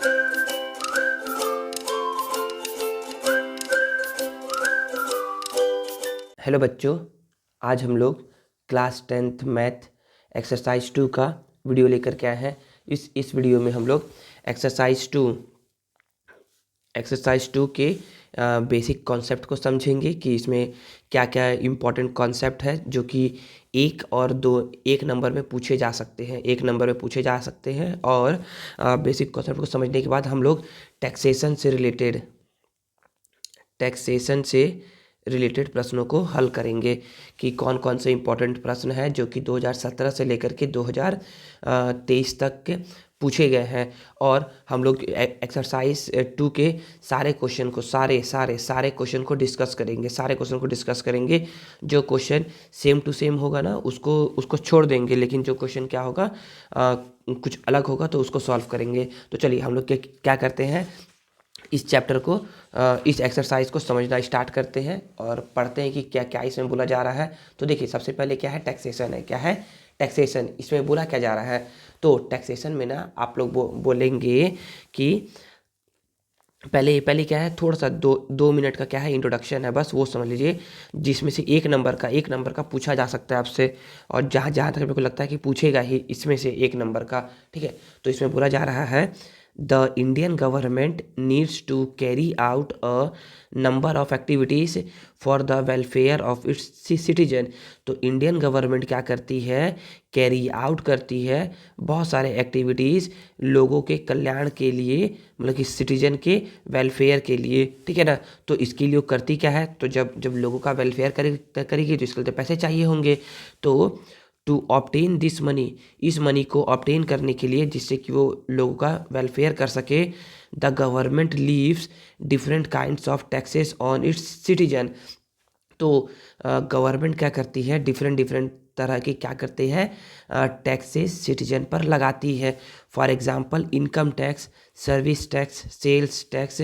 Hello बच्चों, आज हम लोग क्लास 10th मैथ एक्सरसाइज 2 का वीडियो लेकर के आए हैं। इस वीडियो में हम लोग एक्सरसाइज 2 के बेसिक कॉन्सेप्ट को समझेंगे कि इसमें क्या क्या इम्पोर्टेंट कॉन्सेप्ट है जो कि एक नंबर में पूछे जा सकते हैं। और बेसिक कॉन्सेप्ट को समझने के बाद हम लोग टैक्सेशन से रिलेटेड प्रश्नों को हल करेंगे कि कौन कौन से इम्पोर्टेंट प्रश्न हैं जो कि 2017 से लेकर के 2023 तक के पूछे गए हैं। और हम लोग एक्सरसाइज 2 के सारे क्वेश्चन को सारे क्वेश्चन को डिस्कस करेंगे। जो क्वेश्चन सेम टू सेम होगा ना उसको छोड़ देंगे, लेकिन जो क्वेश्चन क्या होगा कुछ अलग होगा तो उसको सॉल्व करेंगे। तो चलिए हम लोग क्या करते हैं, इस चैप्टर को इस एक्सरसाइज को समझना स्टार्ट करते हैं और पढ़ते हैं कि क्या क्या इसमें बोला जा रहा है। तो देखिए, सबसे पहले क्या है, टैक्सेशन है। क्या है टैक्सेशन, इसमें बोला क्या जा रहा है। तो टैक्सेशन में ना आप लोग बोलेंगे कि पहले क्या है, थोड़ा सा 2 मिनट का क्या है इंट्रोडक्शन है, बस वो समझ लीजिए, जिसमें से एक नंबर का पूछा जा सकता है आपसे। और जहाँ तक मेरे को लगता है कि पूछेगा ही इसमें से एक नंबर का, ठीक है। तो इसमें बोला जा रहा है the Indian government needs to carry out a number of activities for the welfare of its citizen. तो इंडियन गवर्नमेंट क्या करती है, कैरी आउट करती है बहुत सारे एक्टिविटीज़ लोगों के कल्याण के लिए, मतलब कि सिटीजन के वेलफेयर के लिए, ठीक है ना। तो इसके लिए वो करती क्या है, तो जब लोगों का वेलफेयर करेगी तो इसके लिए तो पैसे चाहिए होंगे। तो टू ऑब्टेन दिस मनी, इस मनी को ऑब्टेन करने के लिए, जिससे कि वो लोगों का वेलफेयर कर सके, the government leaves different kinds of taxes on it's citizen. तो गवर्नमेंट क्या करती है, डिफरेंट तरह के क्या करते हैं टैक्सेस सिटीजन पर लगाती है। For example income tax, service tax, sales tax.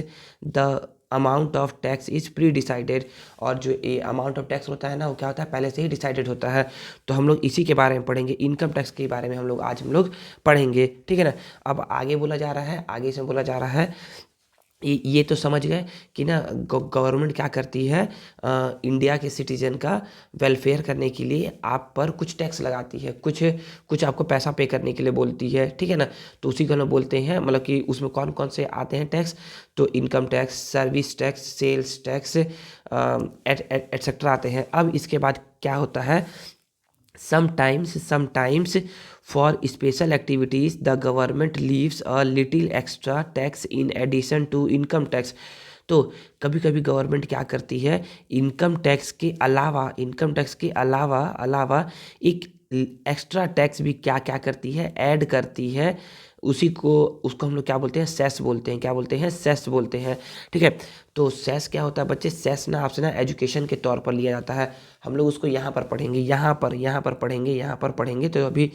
The amount of tax is pre decided. और जो ये अमाउंट ऑफ टैक्स होता है ना, वो क्या होता है, पहले से ही डिसाइडेड होता है। तो हम लोग इसी के बारे में पढ़ेंगे, इनकम टैक्स के बारे में आज हम लोग पढ़ेंगे, ठीक है ना। अब आगे बोला जा रहा है, आगे से बोला जा रहा है, ये तो समझ गए कि ना गवर्नमेंट क्या करती है, इंडिया के सिटीजन का वेलफेयर करने के लिए आप पर कुछ टैक्स लगाती है, कुछ आपको पैसा पे करने के लिए बोलती है, ठीक है ना। तो उसी को हम लोग बोलते हैं, मतलब कि उसमें कौन कौन से आते हैं टैक्स, तो income tax, service tax, sales tax etcetera आते हैं। अब इसके बाद क्या होता है, sometimes for special activities the government leaves a little extra tax in addition to income tax। तो कभी कभी गवर्नमेंट क्या करती है, इनकम टैक्स के अलावा एक एक्स्ट्रा टैक्स भी क्या करती है, ऐड करती है। उसको हम लोग क्या बोलते हैं, सेस बोलते हैं। क्या बोलते हैं, सेस बोलते हैं, ठीक है। तो सेस क्या होता है बच्चे, सेस ना आपसे ना एजुकेशन के तौर पर लिया जाता है। हम लोग उसको यहाँ पर पढ़ेंगे। तो अभी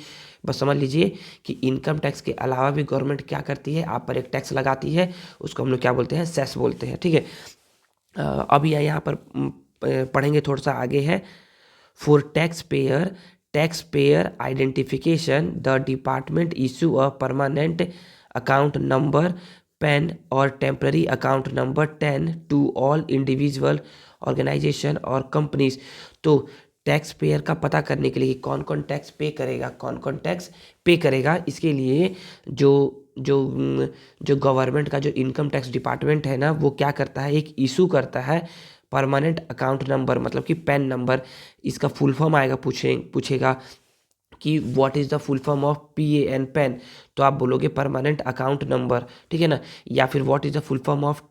बस समझ लीजिए कि इनकम टैक्स के अलावा भी गवर्नमेंट क्या करती है, आप पर एक टैक्स लगाती है, उसको हम लोग क्या बोलते हैं, सेस बोलते हैं, ठीक है। अभी यहाँ पर पढ़ेंगे, थोड़ा सा आगे है। For tax payer identification the department issue a permanent account number PAN और temporary account number 10 to all individual organisation और कंपनीज। तो टैक्स पेयर का पता करने के लिए कौन कौन टैक्स पे करेगा, इसके लिए जो जो जो गवर्नमेंट का जो इनकम टैक्स डिपार्टमेंट है ना, वो क्या करता है, एक इशू करता है परमानेंट अकाउंट नंबर, मतलब कि पैन नंबर। इसका फुल फॉर्म आएगा, पूछेगा कि what is the full form of PAN pan. तो आप बोलोगे परमानेंट अकाउंट नंबर, ठीक है ना। या फिर what is the full form of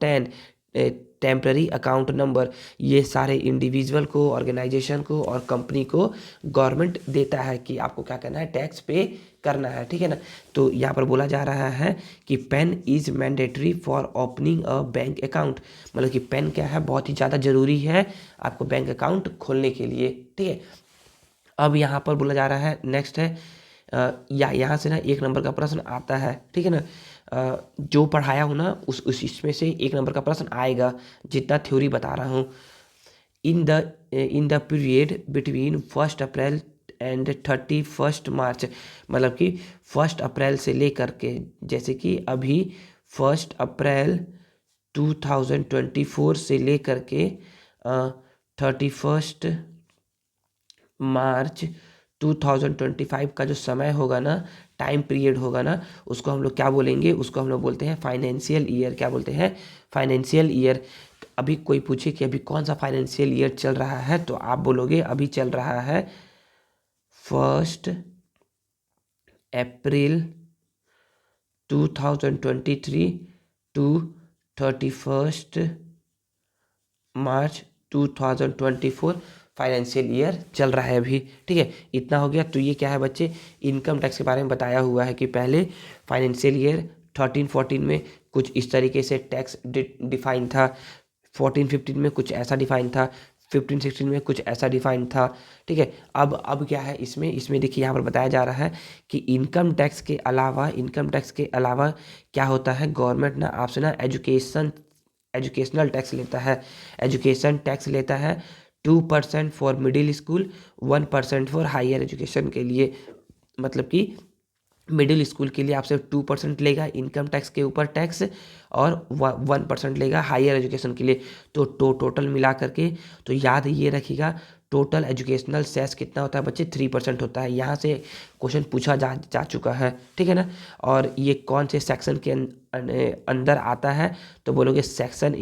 temporary account number. ये सारे इंडिविजुअल को, ऑर्गेनाइजेशन को और कंपनी को गवर्नमेंट देता है कि आपको क्या करना है, टैक्स पे करना है, ठीक है ना। तो यहाँ पर बोला जा रहा है कि PAN is mandatory for opening a bank account. मतलब कि पेन क्या है, बहुत ही ज़्यादा ज़रूरी है आपको बैंक अकाउंट खोलने के लिए, ठीक है। अब यहाँ पर बोला जा रहा है, नेक्स्ट है यहाँ से ना एक नंबर का प्रश्न आता है, ठीक है ना। जो पढ़ाया हूँ ना उस इसमें से एक नंबर का प्रश्न आएगा, जितना थ्योरी बता रहा हूँ। In the period between 1 April and 31 मार्च, मतलब कि 1 अप्रैल से लेकर के, जैसे कि अभी 1 अप्रैल 2024 से लेकर के 31 मार्च 2025 का जो समय होगा ना, टाइम पीरियड होगा ना, उसको हम लोग क्या बोलेंगे, उसको हम लोग बोलते हैं फाइनेंशियल ईयर। क्या बोलते हैं? Financial year. अभी कोई पूछे कि अभी कौन सा फाइनेंशियल ईयर चल रहा है, तो आप बोलोगे अभी चल रहा है 1 अप्रैल 2023 टू 31 मार्च 2024 फाइनेंशियल ईयर चल रहा है अभी। ठीक है, इतना हो गया। तो ये क्या है बच्चे, इनकम टैक्स के बारे में बताया हुआ है कि पहले फाइनेंशियल ईयर 13-14 में कुछ इस तरीके से टैक्स डिफाइन था, 14-15 में कुछ ऐसा डिफाइन था, 15-16 में कुछ ऐसा डिफाइन था। ठीक है, अब क्या है इसमें देखिए यहाँ पर बताया जा रहा है कि इनकम टैक्स के अलावा क्या होता है, गवर्नमेंट ना आपसे ना एजुकेशनल टैक्स लेता है। एजुकेशन टैक्स लेता है 2% for middle school, 1% for higher education के लिए। मतलब कि मिडिल स्कूल के लिए आपसे 2% लेगा इनकम टैक्स के ऊपर टैक्स, और 1% लेगा हायर एजुकेशन के लिए। तो टोटल मिला करके, तो याद ये रखिएगा, टोटल एजुकेशनल सेस कितना होता है बच्चे, 3% होता है। यहाँ से क्वेश्चन पूछा जा चुका है। ठीक है ना। और ये कौन से सेक्शन के अंदर आता है, तो बोलोगे section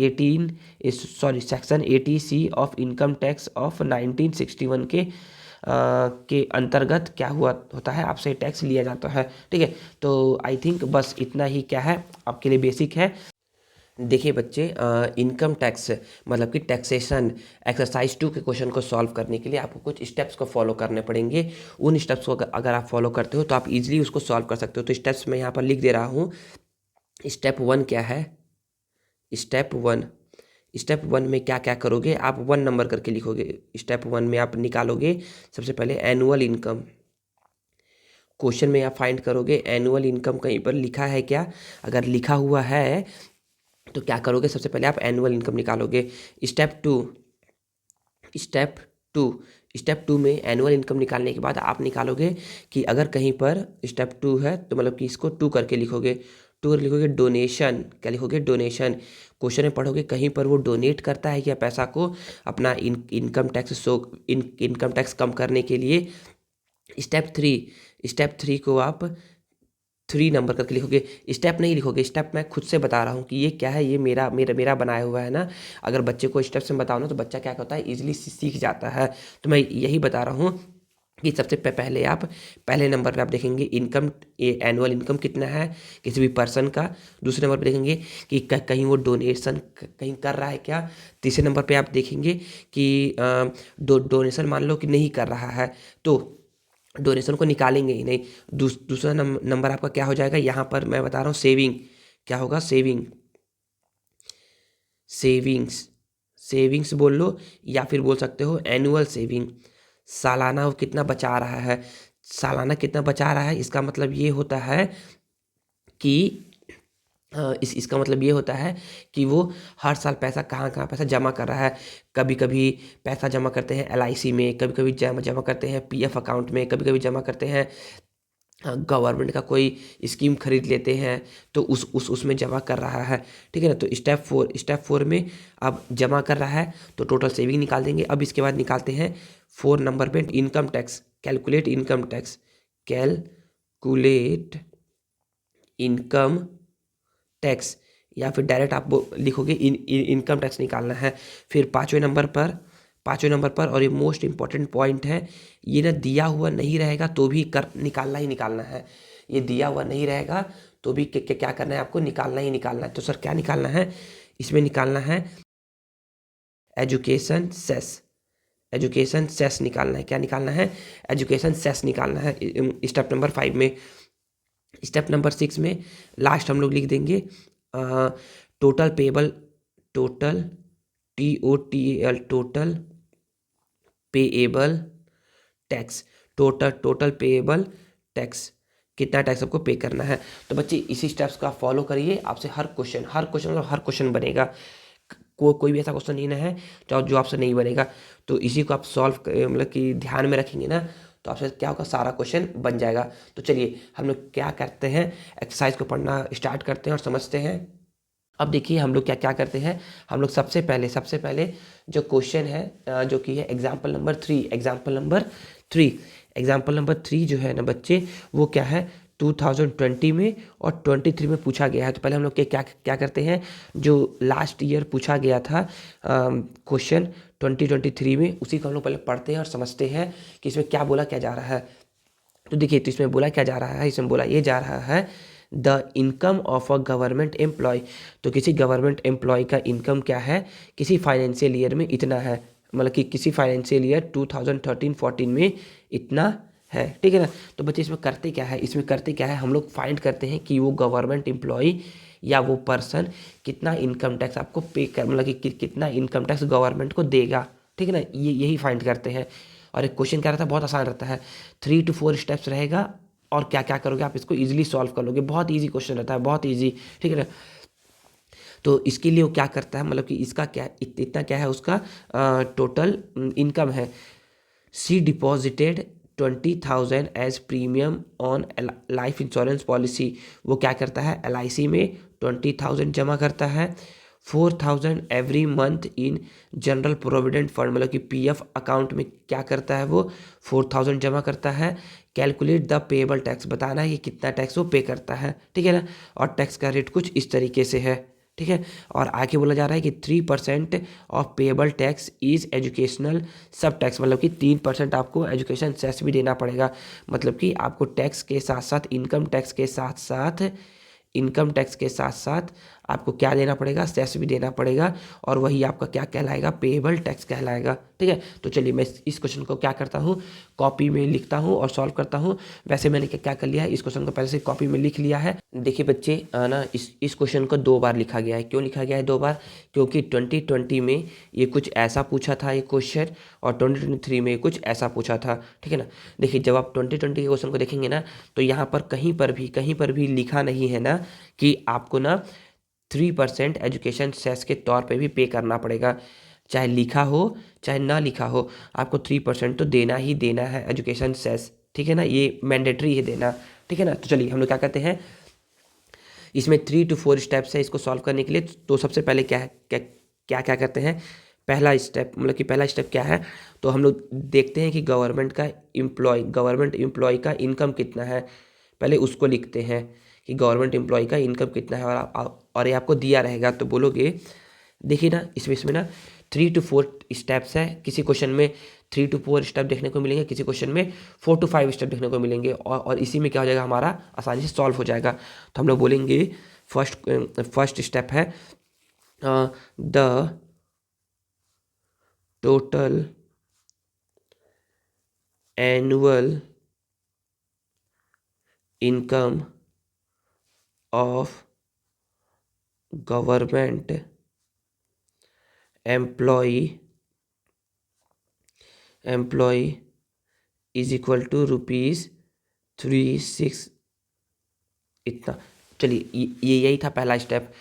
80C of income tax of 1961 के अंतर्गत क्या हुआ होता है, आपसे टैक्स लिया जाता है। ठीक है, तो आई थिंक बस इतना ही क्या है आपके लिए बेसिक है। देखिए बच्चे, इनकम टैक्स मतलब कि टैक्सेशन एक्सरसाइज 2 के क्वेश्चन को सॉल्व करने के लिए आपको कुछ स्टेप्स को फॉलो करने पड़ेंगे। उन स्टेप्स को अगर आप फॉलो करते हो तो आप इजीली उसको सॉल्व कर सकते हो। तो स्टेप्स मैं यहाँ पर लिख दे रहा हूँ। स्टेप 1 क्या है? स्टेप वन में क्या क्या करोगे, आप 1 नंबर करके लिखोगे। स्टेप 1 में आप निकालोगे सबसे पहले एनुअल इनकम। क्वेश्चन में आप फाइंड करोगे एनुअल इनकम कहीं पर लिखा है क्या, अगर लिखा हुआ है तो क्या करोगे, सबसे पहले आप एनुअल इनकम निकालोगे। स्टेप टू में एनुअल इनकम निकालने के बाद आप निकालोगे कि अगर कहीं पर स्टेप 2 है तो मतलब कि इसको 2 करके लिखोगे। डोनेशन। क्या लिखोगे? डोनेशन। क्वेश्चन में पढ़ोगे कहीं पर वो डोनेट करता है क्या पैसा को अपना इनकम टैक्स कम करने के लिए। स्टेप थ्री को आप 3 नंबर करके लिखोगे। स्टेप नहीं लिखोगे, स्टेप मैं खुद से बता रहा हूँ कि ये क्या है, ये मेरा बनाया हुआ है ना। अगर बच्चे को स्टेप से बताओ ना तो बच्चा क्या होता है, इजीली सीख जाता है। तो मैं यही बता रहा हूँ कि सबसे पहले आप पहले नंबर पे आप देखेंगे इनकम, एनुअल इनकम कितना है किसी भी पर्सन का। दूसरे नंबर पे देखेंगे कि कहीं वो डोनेशन कहीं कर रहा है क्या। तीसरे नंबर पे आप देखेंगे कि डोनेशन मान लो कि नहीं कर रहा है तो डोनेशन को निकालेंगे ही नहीं। दूसरा नंबर आपका क्या हो जाएगा, यहाँ पर मैं बता रहा हूँ सेविंग। क्या होगा? सेविंग्स बोल लो, या फिर बोल सकते हो एनुअल सेविंग। सालाना वो कितना बचा रहा है, इसका मतलब ये होता है कि इसका मतलब ये होता है कि वो हर साल पैसा कहाँ पैसा जमा कर रहा है। कभी कभी पैसा जमा करते हैं LIC में, कभी कभी जमा करते हैं PF अकाउंट में, कभी कभी जमा करते हैं गवर्नमेंट का कोई स्कीम खरीद लेते हैं तो उसमें जमा कर रहा है। ठीक है ना। तो स्टेप फोर में अब जमा कर रहा है तो टोटल सेविंग निकाल देंगे। अब इसके बाद निकालते हैं 4 नंबर पे income tax. Calculate income tax, या फिर डायरेक्ट आप लिखोगे इनकम टैक्स निकालना है। फिर पाँचवें नंबर पर और ये मोस्ट इंपॉर्टेंट पॉइंट है, ये ना दिया हुआ नहीं रहेगा तो भी निकालना ही निकालना है। ये दिया हुआ नहीं रहेगा तो भी क्या करना है, आपको निकालना ही निकालना है। तो सर क्या निकालना है, इसमें निकालना है एजुकेशन सेस निकालना है। क्या निकालना है? एजुकेशन सेस निकालना है स्टेप नंबर 5 में। स्टेप नंबर 6 में लास्ट हम लोग लिख देंगे total payable tax. Total payable tax, कितना टैक्स आपको पे करना है। तो बच्चे इसी स्टेप्स को आप फॉलो करिए, आपसे हर क्वेश्चन बनेगा। कोई भी ऐसा क्वेश्चन नहीं है जो आपसे नहीं बनेगा। तो इसी को आप सॉल्व मतलब कि ध्यान में रखेंगे ना तो आपसे क्या होगा, सारा क्वेश्चन बन जाएगा। तो चलिए हम लोग क्या करते हैं, एक्सरसाइज को पढ़ना स्टार्ट करते हैं और समझते हैं। अब देखिए हम लोग क्या क्या करते हैं। हम लोग सबसे पहले जो क्वेश्चन है जो कि है एग्जाम्पल नंबर 3 जो है ना बच्चे, वो क्या है 2020 में और 23 में पूछा गया है। तो पहले हम लोग क्या क्या करते हैं, जो लास्ट ईयर पूछा गया था क्वेश्चन 2023 में, उसी को हम लोग पहले पढ़ते हैं और समझते हैं कि इसमें क्या बोला क्या जा रहा है। तो देखिए, तो इसमें बोला क्या जा रहा है, इसमें बोला ये जा रहा है the income of a government employee. तो किसी गवर्नमेंट एम्प्लॉय का इनकम क्या है, किसी फाइनेंशियल ईयर में इतना है, मतलब कि किसी फाइनेंशियल ईयर 2013-14 में इतना है, ठीक है ना। तो बच्चे इसमें करते क्या है, हम लोग फाइंड करते हैं कि वो गवर्नमेंट एम्प्लॉय या वो पर्सन कितना इनकम टैक्स आपको पे कर, मतलब कि कितना इनकम टैक्स गवर्नमेंट को देगा, ठीक है ना। यही फाइंड करते हैं। और एक क्वेश्चन क्या रहता है, बहुत आसान रहता है, 3 to 4 स्टेप्स रहेगा और क्या क्या करोगे आप इसको इजीली सॉल्व कर लोगे। बहुत इजी क्वेश्चन रहता है, बहुत इजी, ठीक है ना। तो इसके लिए वो क्या करता है, मतलब कि इसका क्या इतना क्या है, उसका टोटल इनकम है। C deposited 20,000 as premium on life insurance policy. वो क्या करता है, LIC में 20,000 जमा करता है। 4,000 every month in general provident fund, मतलब कि PF अकाउंट में क्या करता है वो 4,000 जमा करता है। कैलकुलेट द पेएबल टैक्स, बताना है कि कितना टैक्स वो पे करता है, ठीक है ना। और टैक्स का रेट कुछ इस तरीके से है, ठीक है। और आगे बोला जा रहा है कि 3% of payable tax is educational सब टैक्स, मतलब कि 3% आपको एजुकेशन सेस भी देना पड़ेगा। मतलब कि आपको टैक्स के साथ साथ इनकम टैक्स के साथ साथ आपको क्या देना पड़ेगा, सेस भी देना पड़ेगा। और वही आपका क्या कहलाएगा, पेएबल टैक्स कहलाएगा, ठीक है। तो चलिए मैं इस क्वेश्चन को क्या करता हूँ, कॉपी में लिखता हूँ और सॉल्व करता हूँ। वैसे मैंने क्या कर लिया है, इस क्वेश्चन को पहले से कॉपी में लिख लिया है। देखिए बच्चे ना, इस क्वेश्चन को 2 बार लिखा गया है। क्यों लिखा गया है 2 बार, क्योंकि 2020 में ये कुछ ऐसा पूछा था ये क्वेश्चन, और 2023 में कुछ ऐसा पूछा था, ठीक है ना। देखिए जब आप 2020 के क्वेश्चन को देखेंगे ना, तो यहाँ पर कहीं पर भी लिखा नहीं है ना कि आपको ना 3% एजुकेशन सेस के तौर पे भी पे करना पड़ेगा। चाहे लिखा हो चाहे ना लिखा हो, आपको 3% तो देना ही देना है एजुकेशन सेस, ठीक है ना। ये मैंडेटरी है देना, ठीक है ना। तो चलिए हम लोग क्या करते हैं, इसमें 3 to 4 स्टेप्स है इसको सॉल्व करने के लिए। तो सबसे पहले क्या करते हैं, पहला स्टेप क्या है, तो हम लोग देखते हैं कि गवर्नमेंट एम्प्लॉय का इनकम कितना है। पहले उसको लिखते हैं कि गवर्नमेंट एम्प्लॉय का इनकम कितना है, और ये आपको दिया रहेगा तो बोलोगे। देखिए ना, इसमें ना 3 to 4 स्टेप्स है। किसी क्वेश्चन में 3 to 4 स्टेप देखने को मिलेंगे, किसी क्वेश्चन में 4 to 5 स्टेप देखने को मिलेंगे, और इसी में क्या हो जाएगा, हमारा आसानी से सॉल्व हो जाएगा। तो हम लोग बोलेंगे फर्स्ट स्टेप है the total annual income of government employee is equal to ₹36 इतना। चलिए ये यही था पहला स्टेप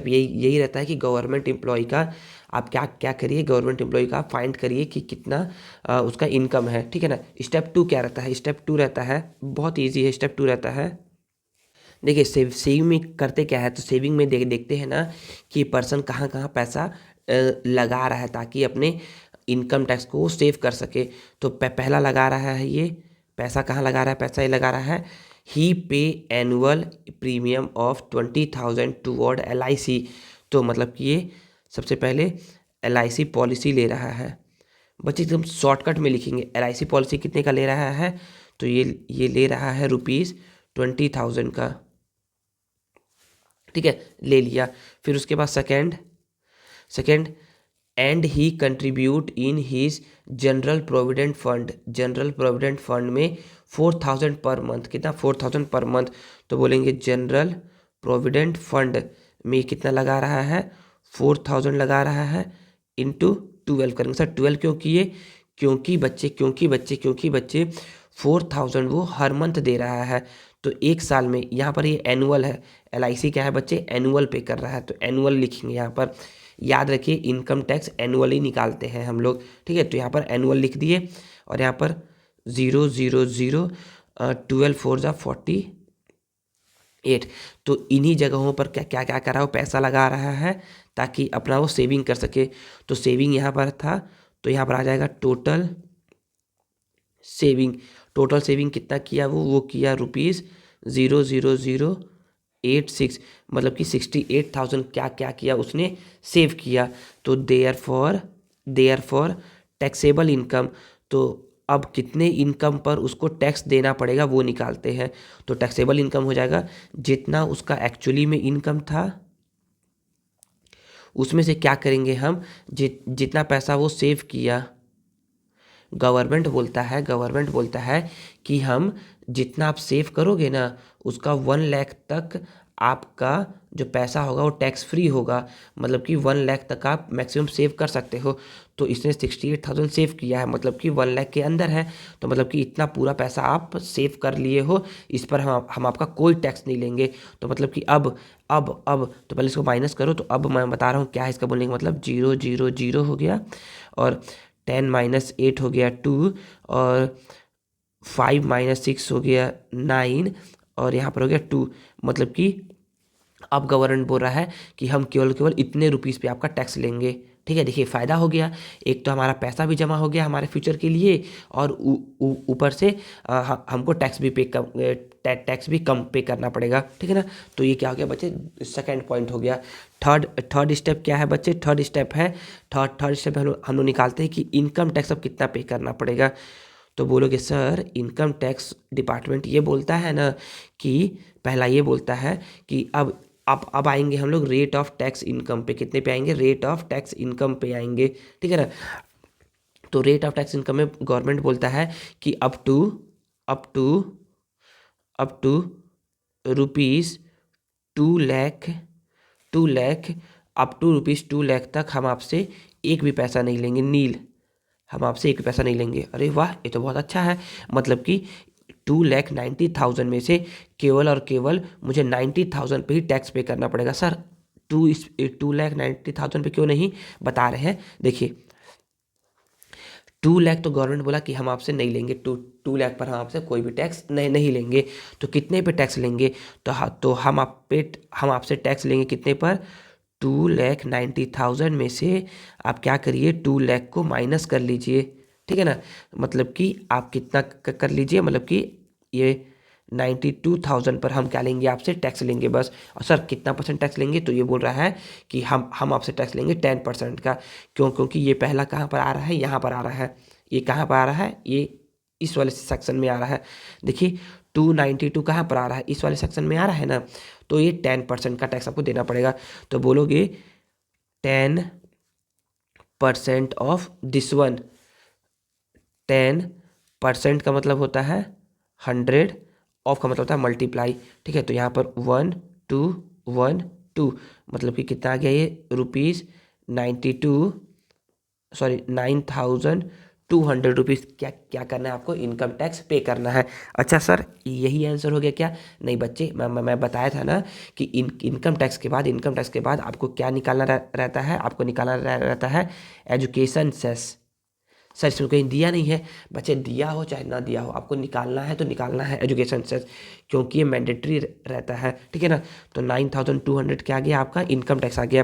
यही रहता है कि गवर्नमेंट एम्प्लॉय का आप क्या करिए, गवर्नमेंट एम्प्लॉय का आप फाइंड करिए कि कितना उसका इनकम है, ठीक है ना। स्टेप 2 क्या रहता है, स्टेप 2 रहता है, बहुत ईजी है। स्टेप 2 रहता है, देखिए सेविंग में करते क्या है, तो सेविंग में देखते हैं ना कि पर्सन कहाँ कहाँ पैसा लगा रहा है, ताकि अपने इनकम टैक्स को सेव कर सके। तो पहला लगा रहा है, ये पैसा कहाँ लगा रहा है, पैसा ये लगा रहा है ही पे annual premium of 20,000 toward LIC। तो मतलब कि ये सबसे पहले LIC पॉलिसी ले रहा है। बच्चे एकदम शॉर्टकट में लिखेंगे, LIC पॉलिसी कितने का ले रहा है, तो ये ले रहा है ₹20,000 का, ठीक है, ले लिया। फिर उसके बाद second and he contribute in his general provident fund में 4,000 पर मंथ, कितना 4,000 पर मंथ। तो बोलेंगे जनरल प्रोविडेंट फंड में कितना लगा रहा है, 4,000 लगा रहा है, इंटू 12 करेंगे। सर 12 क्यों किए, क्योंकि बच्चे 4,000 वो हर मंथ दे रहा है। तो एक साल में, यहाँ पर ये एनुअल है, LIC क्या है बच्चे, एनुअल पे कर रहा है, तो एनुअल लिखेंगे यहाँ पर। याद रखिए इनकम टैक्स एनुअली निकालते हैं हम लोग, ठीक है। तो यहाँ पर एनुअल लिख दिए, और यहाँ पर 000 12 4 जा 48। तो इन्हीं जगहों पर क्या क्या क्या कर रहा है, वो पैसा लगा रहा है ताकि अपना वो सेविंग कर सके। तो सेविंग यहाँ पर था, तो यहाँ पर आ जाएगा टोटल सेविंग। टोटल सेविंग कितना किया वो किया ₹00086, मतलब कि 68,000 क्या क्या किया उसने, सेव किया। तो देयर फॉर टैक्सेबल इनकम, तो अब कितने इनकम पर उसको टैक्स देना पड़ेगा वो निकालते हैं। तो टैक्सेबल इनकम हो जाएगा जितना उसका एक्चुअली में इनकम था, उसमें से क्या करेंगे हम, जितना पैसा वो सेव किया। गवर्नमेंट बोलता है कि हम जितना आप सेव करोगे ना, उसका 1 लाख तक आपका जो पैसा होगा वो टैक्स फ्री होगा, मतलब कि 1 लाख तक आप मैक्सिमम सेव कर सकते हो। तो इसने 68,000 सेव किया है, मतलब कि 1 लाख के अंदर है, तो मतलब कि इतना पूरा पैसा आप सेव कर लिए हो, इस पर हम आपका कोई टैक्स नहीं लेंगे। तो मतलब कि अब तो पहले इसको माइनस करो, तो अब मैं बता रहा हूँ क्या है इसका बोलने का मतलब। 000 हो गया, और 10 - 8 हो गया 2, और 5 - 6 हो गया 9, और यहाँ पर हो गया 2। मतलब कि अब गवर्नमेंट बोल रहा है कि हम केवल इतने रुपीज़ पे आपका टैक्स लेंगे। ठीक है, देखिए फ़ायदा हो गया, एक तो हमारा पैसा भी जमा हो गया हमारे फ्यूचर के लिए, और ऊपर से हमको टैक्स भी कम पे करना पड़ेगा। ठीक है ना। तो ये क्या हो गया बच्चे, सेकंड पॉइंट हो गया। थर्ड स्टेप क्या है बच्चे, थर्ड स्टेप हम लोग निकालते हैं कि इनकम टैक्स अब कितना पे करना पड़ेगा। तो बोलोगे सर इनकम टैक्स डिपार्टमेंट ये बोलता है ना कि, पहला ये बोलता है कि अब आएंगे हम लोग रेट ऑफ टैक्स इनकम पे, कितने पे आएंगे, रेट ऑफ टैक्स इनकम पे आएंगे। ठीक है ना। तो रेट ऑफ टैक्स इनकम में गवर्नमेंट बोलता है कि up to rupees 2 lakh, 2 lakh, up to ₹2 lakh तक हम आपसे एक भी पैसा नहीं लेंगे, नील। हम आपसे एक भी पैसा नहीं लेंगे। अरे वाह, ये तो बहुत अच्छा है। मतलब कि 2,90,000 में से केवल और केवल मुझे 90,000 पे ही टैक्स पे करना पड़ेगा। सर 2,90,000 पे क्यों नहीं बता रहे हैं, देखिए 2 लाख तो गवर्नमेंट बोला कि हम आपसे नहीं लेंगे, 2 लाख पर हम आपसे कोई भी टैक्स नहीं लेंगे। तो कितने पे टैक्स लेंगे, तो हम आपसे टैक्स लेंगे कितने पर, 2,90,000 में से आप क्या करिए, 2 लाख को माइनस कर लीजिए। ठीक है ना। मतलब कि आप कितना कर लीजिए, मतलब कि ये 92,000 पर हम क्या लेंगे, आपसे टैक्स लेंगे बस। और सर कितना परसेंट टैक्स लेंगे, तो ये बोल रहा है कि हम आपसे टैक्स लेंगे 10% का। क्योंकि ये पहला कहाँ पर आ रहा है, यहाँ पर आ रहा है। ये कहाँ पर आ रहा है, ये इस वाले सेक्शन में आ रहा है। देखिए 292 कहाँ पर आ रहा है, इस वाले सेक्शन में आ रहा है ना। तो ये 10% का टैक्स आपको देना पड़ेगा। तो बोलोगे 10% ऑफ दिस वन, 10% का मतलब होता है 100, ऑफ का मतलब होता है मल्टीप्लाई। ठीक है, तो यहाँ पर 1212, मतलब कि कितना आ गया ये, ₹9,200 क्या क्या करना है आपको, इनकम टैक्स पे करना है। अच्छा सर यही आंसर हो गया क्या, नहीं बच्चे, मैं बताया था ना कि इनकम टैक्स के बाद आपको क्या निकालना रहता है, आपको निकालना रहता है एजुकेशन सेस। सर इसमें कहीं दिया नहीं है बच्चे, दिया हो चाहे ना दिया हो, आपको निकालना है तो निकालना है एजुकेशन सेस, क्योंकि ये मैंडेटरी रहता है। ठीक है ना। तो 9,200 क्या आ गया, आपका इनकम टैक्स आ गया।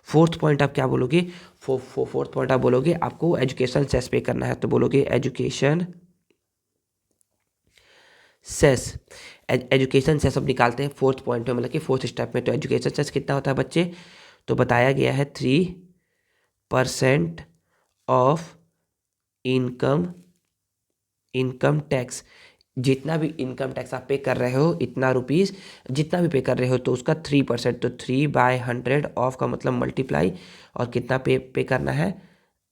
फोर्थ पॉइंट आप क्या बोलोगे, फोर्थ पॉइंट आप बोलोगे आपको एजुकेशन सेस पे करना है। तो बोलोगे एजुकेशन सेस। एजुकेशन सेस अब निकालते हैं फोर्थ पॉइंट में, मतलब कि फोर्थ स्टेप में। तो एजुकेशन सेस कितना होता है बच्चे, तो बताया गया है 3% ऑफ इनकम टैक्स। जितना भी इनकम टैक्स आप पे कर रहे हो, इतना रुपीज़ जितना भी पे कर रहे हो, तो उसका 3%, तो 3/100 ऑफ का मतलब मल्टीप्लाई, और कितना पे करना है,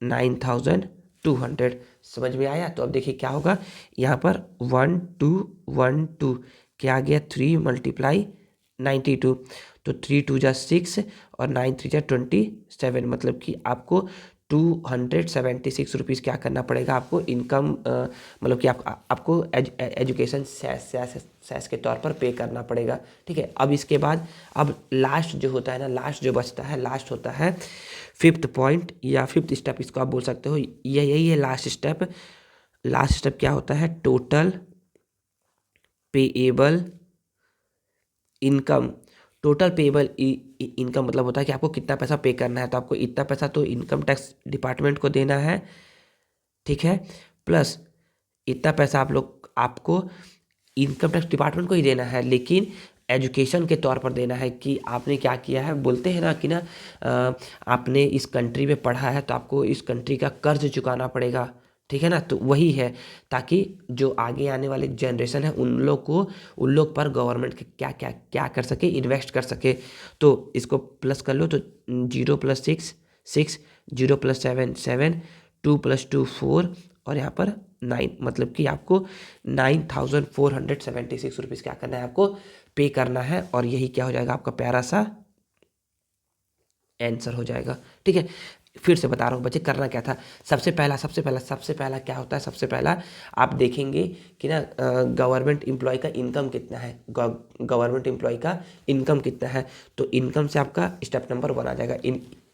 9,200। समझ में आया। तो अब देखिए क्या होगा, यहाँ पर 1212 क्या आ गया, 3 × 92, तो 3 × 2 = 6 और 9 × 3 = 27, मतलब कि आपको 276 रुपीज़ क्या करना पड़ेगा आपको, इनकम मतलब कि आपको एजुकेशन सेस के तौर पर पे करना पड़ेगा। ठीक है। अब इसके बाद अब लास्ट जो होता है ना, लास्ट जो बचता है, लास्ट होता है फिफ्थ पॉइंट या फिफ्थ स्टेप, इसको आप बोल सकते हो, यही है लास्ट स्टेप। लास्ट स्टेप क्या होता है, total payable income. Total payable income मतलब होता है कि आपको कितना पैसा पे करना है, तो आपको इतना पैसा तो इनकम टैक्स डिपार्टमेंट को देना है, ठीक है, प्लस इतना पैसा आपको इनकम टैक्स डिपार्टमेंट को ही देना है, लेकिन एजुकेशन के तौर पर देना है कि आपने क्या किया है। बोलते हैं ना कि ना आपने इस कंट्री में पढ़ा है तो आपको इस कंट्री का कर्ज चुकाना पड़ेगा, ठीक है ना, तो वही है, ताकि जो आगे आने वाले जनरेशन है उन लोग पर गवर्नमेंट क्या क्या क्या कर सके, इन्वेस्ट कर सके। तो इसको प्लस कर लो, तो 0+6 6, 0+7 7, 2+2 4 और यहाँ पर 9, मतलब कि आपको 9476 रुपीज़ क्या करना है, आपको पे करना है। और यही क्या हो जाएगा, आपका प्यारा सा आंसर हो जाएगा, ठीक है। फिर से बता रहा हूँ बच्चे, करना क्या था, सबसे पहला क्या होता है, सबसे पहला आप देखेंगे कि ना गवर्नमेंट एम्प्लॉय का इनकम कितना है, गवर्नमेंट एम्प्लॉय का इनकम कितना है। तो इनकम से आपका स्टेप नंबर 1 आ जाएगा,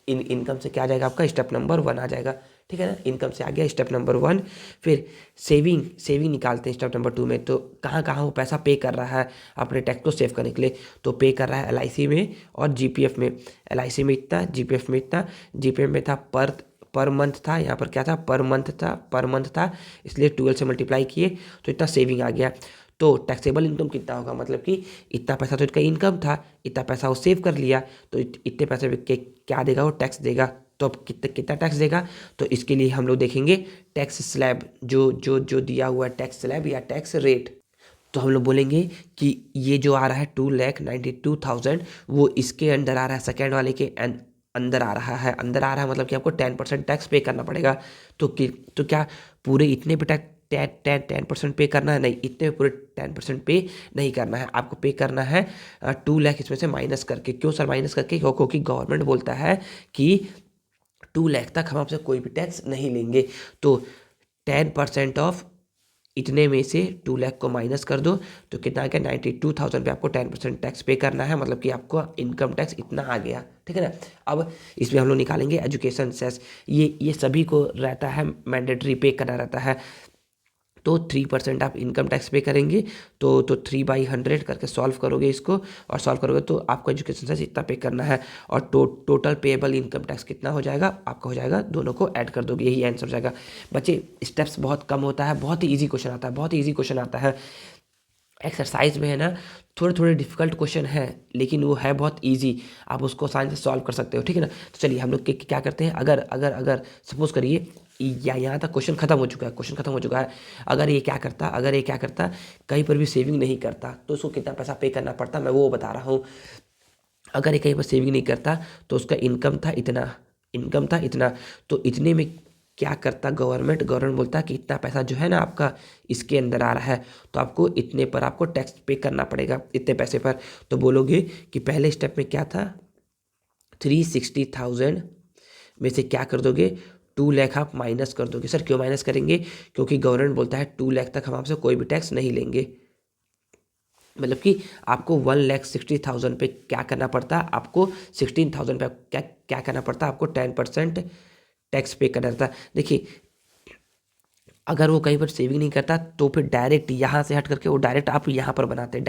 इनकम से क्या आ जाएगा, आपका स्टेप नंबर 1 आ जाएगा, ठीक है ना। इनकम से आ गया स्टेप नंबर 1। फिर सेविंग निकालते हैं स्टेप नंबर 2 में। तो कहाँ कहाँ वो पैसा पे कर रहा है अपने टैक्स को सेव करने के लिए, तो पे कर रहा है LIC में और GPF में। LIC में इतना, GPF में इतना। GPF में था पर मंथ था, यहाँ पर क्या था, पर मंथ था, इसलिए 12 से मल्टीप्लाई किए तो इतना सेविंग आ गया। तो टैक्सेबल इनकम कितना होगा, मतलब कि इतना पैसा तो इसका इनकम था, इतना पैसा वो सेव कर लिया, तो इतने पैसे के क्या देगा, वो टैक्स देगा। तो अब कितना टैक्स देगा, तो इसके लिए हम लोग देखेंगे टैक्स स्लैब, जो जो जो दिया हुआ है टैक्स स्लैब या टैक्स रेट। तो हम लोग बोलेंगे कि ये जो आ रहा है 2,92,000, वो इसके अंदर आ रहा है, सेकेंड वाले के अंदर आ रहा है, मतलब कि आपको 10% टैक्स पे करना पड़ेगा। तो क्या पूरे इतने पे टैक्स 10% पे करना है, नहीं, इतने पूरे 10% पे नहीं करना है, आपको पे करना है 2 लाख इसमें से माइनस करके। क्यों सर माइनस करके, क्योंकि गवर्नमेंट बोलता है कि 2 लाख तक हम आपसे कोई भी टैक्स नहीं लेंगे। तो 10% ऑफ इतने में से 2 लाख को माइनस कर दो, तो कितना आ गया, 92,000 पे आपको 10% टैक्स पे करना है, मतलब कि आपको इनकम टैक्स इतना आ गया, ठीक है ना। अब इसमें हम लोग निकालेंगे एजुकेशन सेस, ये सभी को रहता है, मैंडेटरी पे करना रहता है। तो 3% आप इनकम टैक्स पे करेंगे, तो 3/100 करके सॉल्व करोगे इसको, और सॉल्व करोगे तो आपको एजुकेशन सेस इतना पे करना है। और टोटल पेएबल इनकम टैक्स कितना हो जाएगा, आपका हो जाएगा, दोनों को ऐड कर दोगे, यही आंसर हो जाएगा। बच्चे स्टेप्स बहुत कम होता है, बहुत ही ईजी क्वेश्चन आता है, बहुत ही ईजी क्वेश्चन आता है। एक्सरसाइज में है ना थोड़े थोड़े डिफिकल्ट क्वेश्चन है, लेकिन वो है बहुत इजी, आप उसको आसानी से सॉल्व कर सकते हो, ठीक है ना। तो चलिए हम लोग क्या करते हैं, अगर अगर अगर सपोज करिए यहाँ तक क्वेश्चन खत्म हो चुका है, अगर ये क्या करता कहीं पर भी सेविंग नहीं करता, तो उसको कितना पैसा पे करना पड़ता, मैं वो बता रहा हूँ। अगर ये कहीं पर सेविंग नहीं करता तो उसका इनकम था इतना, तो इतने में क्या करता गवर्नमेंट बोलता कि इतना पैसा जो है ना आपका इसके अंदर आ रहा है, तो आपको इतने पर आपको टैक्स पे करना पड़ेगा, इतने पैसे पर। तो बोलोगे कि पहले स्टेप में क्या था, 360,000 में से क्या कर दोगे, 2 लाख आप माइनस कर दोगे। सर क्यों माइनस करेंगे, क्योंकि गवर्नमेंट बोलता है 2 लाख तक हम आपसे कोई भी टैक्स नहीं लेंगे, मतलब कि आपको 1,60,000 पे क्या करना पड़ता, आपको 16,000 पे क्या क्या करना पड़ता, आपको 10% टैक्स पे करना पड़ता। देखिए अगर वो कहीं पर सेविंग नहीं करता तो फिर डायरेक्ट यहाँ से हट करके वो डायरेक्ट आप यहाँ पर बनाते,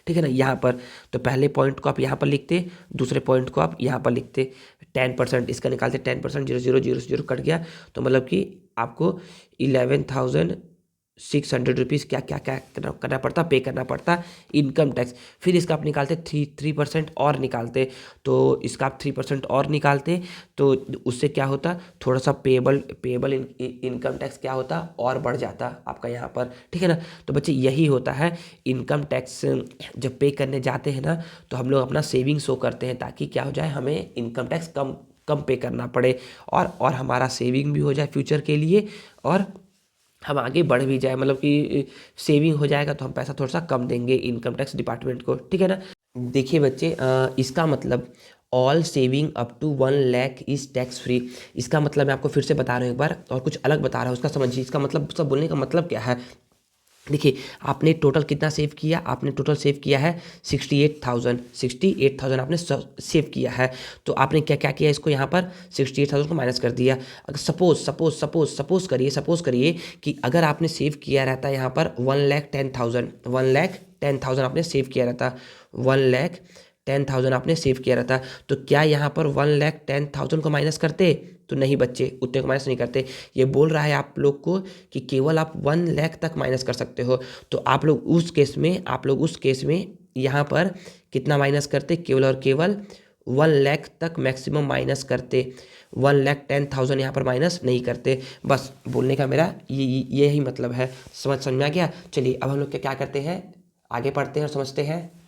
ठीक है ना, यहाँ पर। तो पहले पॉइंट को आप यहाँ पर लिखते, दूसरे पॉइंट को आप यहाँ पर लिखते, 10% इसका निकालते, 10% 0 0 0 0 कट गया, तो मतलब कि आपको 11,600 रुपीज़ क्या क्या क्या करना पड़ता, पे करना पड़ता इनकम टैक्स। फिर इसका आप निकालते 3% और निकालते, तो इसका आप 3% और निकालते, तो उससे क्या होता, थोड़ा सा पेएबल इनकम टैक्स क्या होता, और बढ़ जाता आपका यहाँ पर, ठीक है ना। तो बच्चे यही होता है, इनकम टैक्स जब पे करने जाते हैं ना, तो हम लोग अपना सेविंग शो करते हैं, ताकि क्या हो जाए, हमें इनकम टैक्स कम कम पे करना पड़े, और हमारा सेविंग भी हो जाए फ्यूचर के लिए, और हम आगे बढ़ भी जाए, मतलब कि सेविंग हो जाएगा तो हम पैसा थोड़ा सा कम देंगे इनकम टैक्स डिपार्टमेंट को, ठीक है ना। देखिए बच्चे इसका मतलब all saving up to 1 lakh is tax free. इसका मतलब मैं आपको फिर से बता रहा हूँ एक बार, और कुछ अलग बता रहा हूँ, उसका समझिए, इसका मतलब सब बोलने का मतलब क्या है। देखिए आपने टोटल कितना सेव किया, आपने टोटल सेव किया है 68,000 आपने सेव किया है। तो आपने क्या क्या किया, इसको यहाँ पर 68,000 को माइनस कर दिया। अगर सपोज करिए कि अगर आपने सेव किया रहता यहाँ पर 1,10,000 आपने सेव किया रहता, 1,10,000 आपने सेव किया रहता, तो क्या यहाँ पर 1,10,000 को माइनस करते? तो नहीं बच्चे, उतने को माइनस नहीं करते। ये बोल रहा है आप लोग को कि केवल आप 1,00,000 तक माइनस कर सकते हो। तो आप लोग उस केस में यहाँ पर कितना माइनस करते? केवल और केवल 1,00,000 तक मैक्सिमम माइनस करते, 1,10,000 यहाँ पर माइनस नहीं करते। बस बोलने का मेरा यही मतलब है। समझ में आ गया? चलिए अब हम लोग क्या करते हैं, आगे पढ़ते हैं और समझते हैं।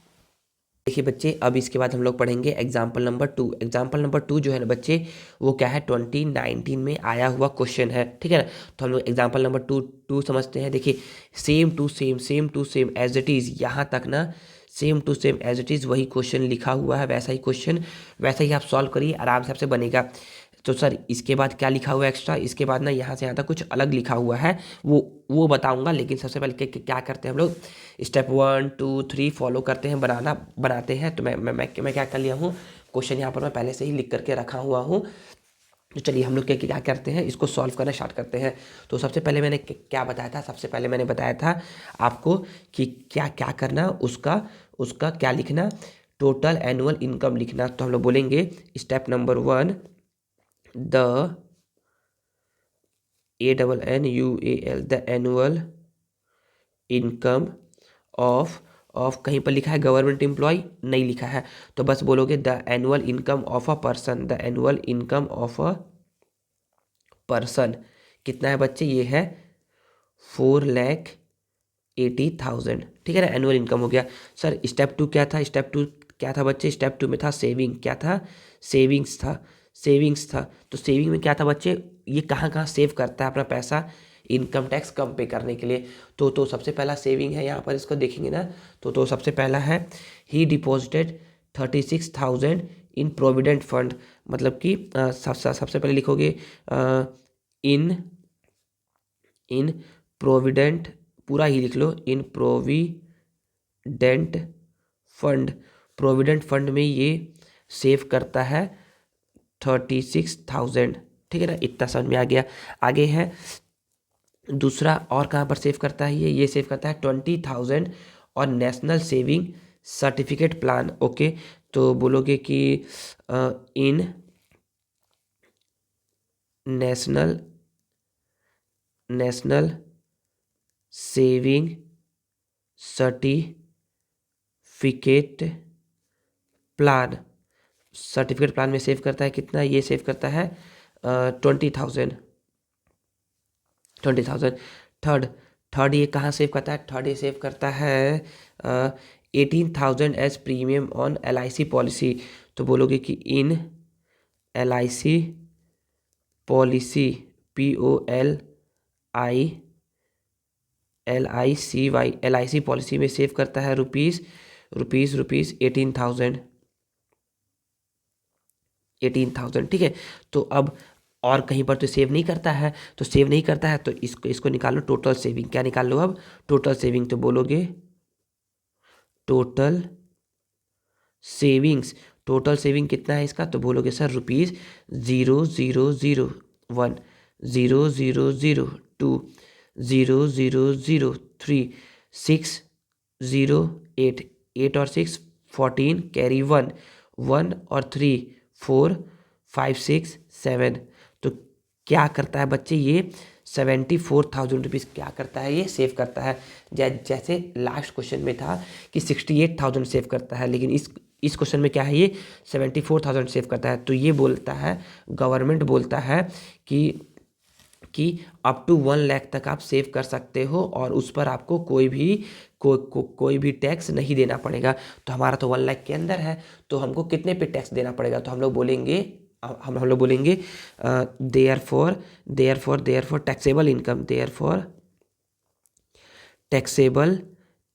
देखिए बच्चे, अब इसके बाद हम लोग पढ़ेंगे एग्जाम्पल नंबर 2। एग्जाम्पल नंबर 2 जो है ना बच्चे, वो क्या है, 2019 में आया हुआ क्वेश्चन है, ठीक है ना। तो हम लोग एग्जाम्पल नंबर टू समझते हैं। देखिए same to same as it is, यहाँ तक ना same to same as it is वही क्वेश्चन लिखा हुआ है, वैसा ही क्वेश्चन, वैसा ही आप सॉल्व करिए, आराम से आपसे बनेगा। तो सर इसके बाद क्या लिखा हुआ है एक्स्ट्रा, इसके बाद ना यहाँ से यहाँ तक कुछ अलग लिखा हुआ है, वो बताऊंगा। लेकिन सबसे पहले क्या करते हैं हम लोग, स्टेप 1 2 3 फॉलो करते हैं, बनाते हैं। तो मैं क्या कर लिया हूँ, क्वेश्चन यहाँ पर मैं पहले से ही लिख करके रखा हुआ हूँ। तो चलिए हम लोग क्या करते हैं, इसको सॉल्व करना स्टार्ट करते हैं। तो सबसे पहले मैंने क्या बताया था, सबसे पहले मैंने बताया था आपको कि क्या क्या करना, उसका क्या लिखना, टोटल एनुअल इनकम लिखना। तो हम लोग बोलेंगे step number 1, the ANNUAL the annual income of कहीं पर लिखा है गवर्नमेंट एम्प्लॉय, नहीं लिखा है, तो बस बोलोगे the annual income of a person, the annual income of a person. कितना है बच्चे, ये है 4,80,000, ठीक है ना, एनुअल इनकम हो गया। सर स्टेप 2 क्या था, स्टेप 2 क्या था बच्चे, स्टेप 2 में था सेविंग, क्या था, सेविंग्स था। तो सेविंग में क्या था बच्चे, ये कहाँ कहाँ सेव करता है अपना पैसा, इनकम टैक्स कम पे करने के लिए। तो सबसे पहला सेविंग है यहाँ पर, इसको देखेंगे ना, तो सबसे पहला है ही डिपॉजिटेड 36,000 इन प्रोविडेंट फंड। मतलब कि सबसे पहले लिखोगे इन प्रोविडेंट, पूरा ही लिख लो, इन प्रोविडेंट फंड में ये सेव करता है 36,000, ठीक है ना, इतना समझ में आ गया। आगे है दूसरा, और कहाँ पर सेव करता है ये सेव करता है 20,000 और national saving certificate plan. Okay, तो बोलोगे कि इन नेशनल सेविंग सर्टिफिकेट प्लान में सेव करता है कितना, ये सेव करता है 20,000। थर्ड ये कहाँ सेव करता है, थर्ड ये सेव करता है 18,000 as premium on LIC policy. तो बोलोगे कि in LIC policy, LIC policy में सेव करता है रुपीज़ 18,000, ठीक है। तो अब और कहीं पर तो सेव नहीं करता है, तो इसको निकालो, टोटल सेविंग क्या निकाल लो अब, टोटल सेविंग। तो बोलोगे टोटल सेविंग कितना है इसका, तो बोलोगे सर रुपीज़ 0,001, 0,002, 0,003, 6,008, 8 और 6 14, कैरी 1 और 3 4 5 6 7। तो क्या करता है बच्चे, ये 74,000 रुपीज़ क्या करता है, ये सेव करता है। जैसे लास्ट क्वेश्चन में था कि 68,000 सेव करता है, लेकिन इस क्वेश्चन में क्या है, ये 74,000 सेव करता है। तो ये बोलता है, गवर्नमेंट बोलता है कि अप टू 1,00,000 तक आप सेव कर सकते हो और उस पर आपको कोई भी टैक्स नहीं देना पड़ेगा। तो हमारा तो 1,00,000 के अंदर है, तो हमको कितने पे टैक्स देना पड़ेगा, तो हम लोग बोलेंगे देयरफॉर टैक्सेबल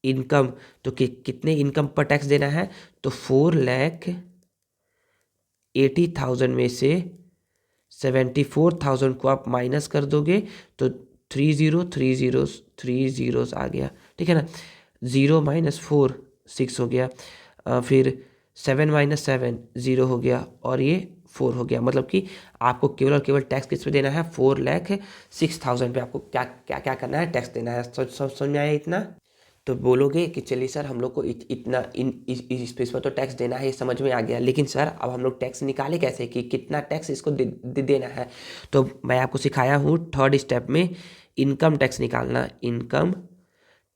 इनकम, तो कितने इनकम पर टैक्स देना है, तो 4,80,000 में से 74,000 को आप माइनस कर दोगे, तो थ्री जीरोस आ गया, ठीक है ना। 0 - 4 6 हो गया, फिर 7 - 7 0 हो गया, और ये 4 हो गया। मतलब कि आपको केवल और केवल टैक्स किस पे देना है, 4,06,000 पे आपको क्या क्या क्या करना है, टैक्स देना है। समझ में आया इतना। तो बोलोगे कि चलिए सर हम लोग को इतना इस पे तो टैक्स देना है, ये समझ में आ गया, लेकिन सर अब हम लोग टैक्स निकाले कैसे, कि कितना टैक्स इसको देना है। तो मैं आपको सिखाया हूँ थर्ड स्टेप में इनकम टैक्स निकालना, इनकम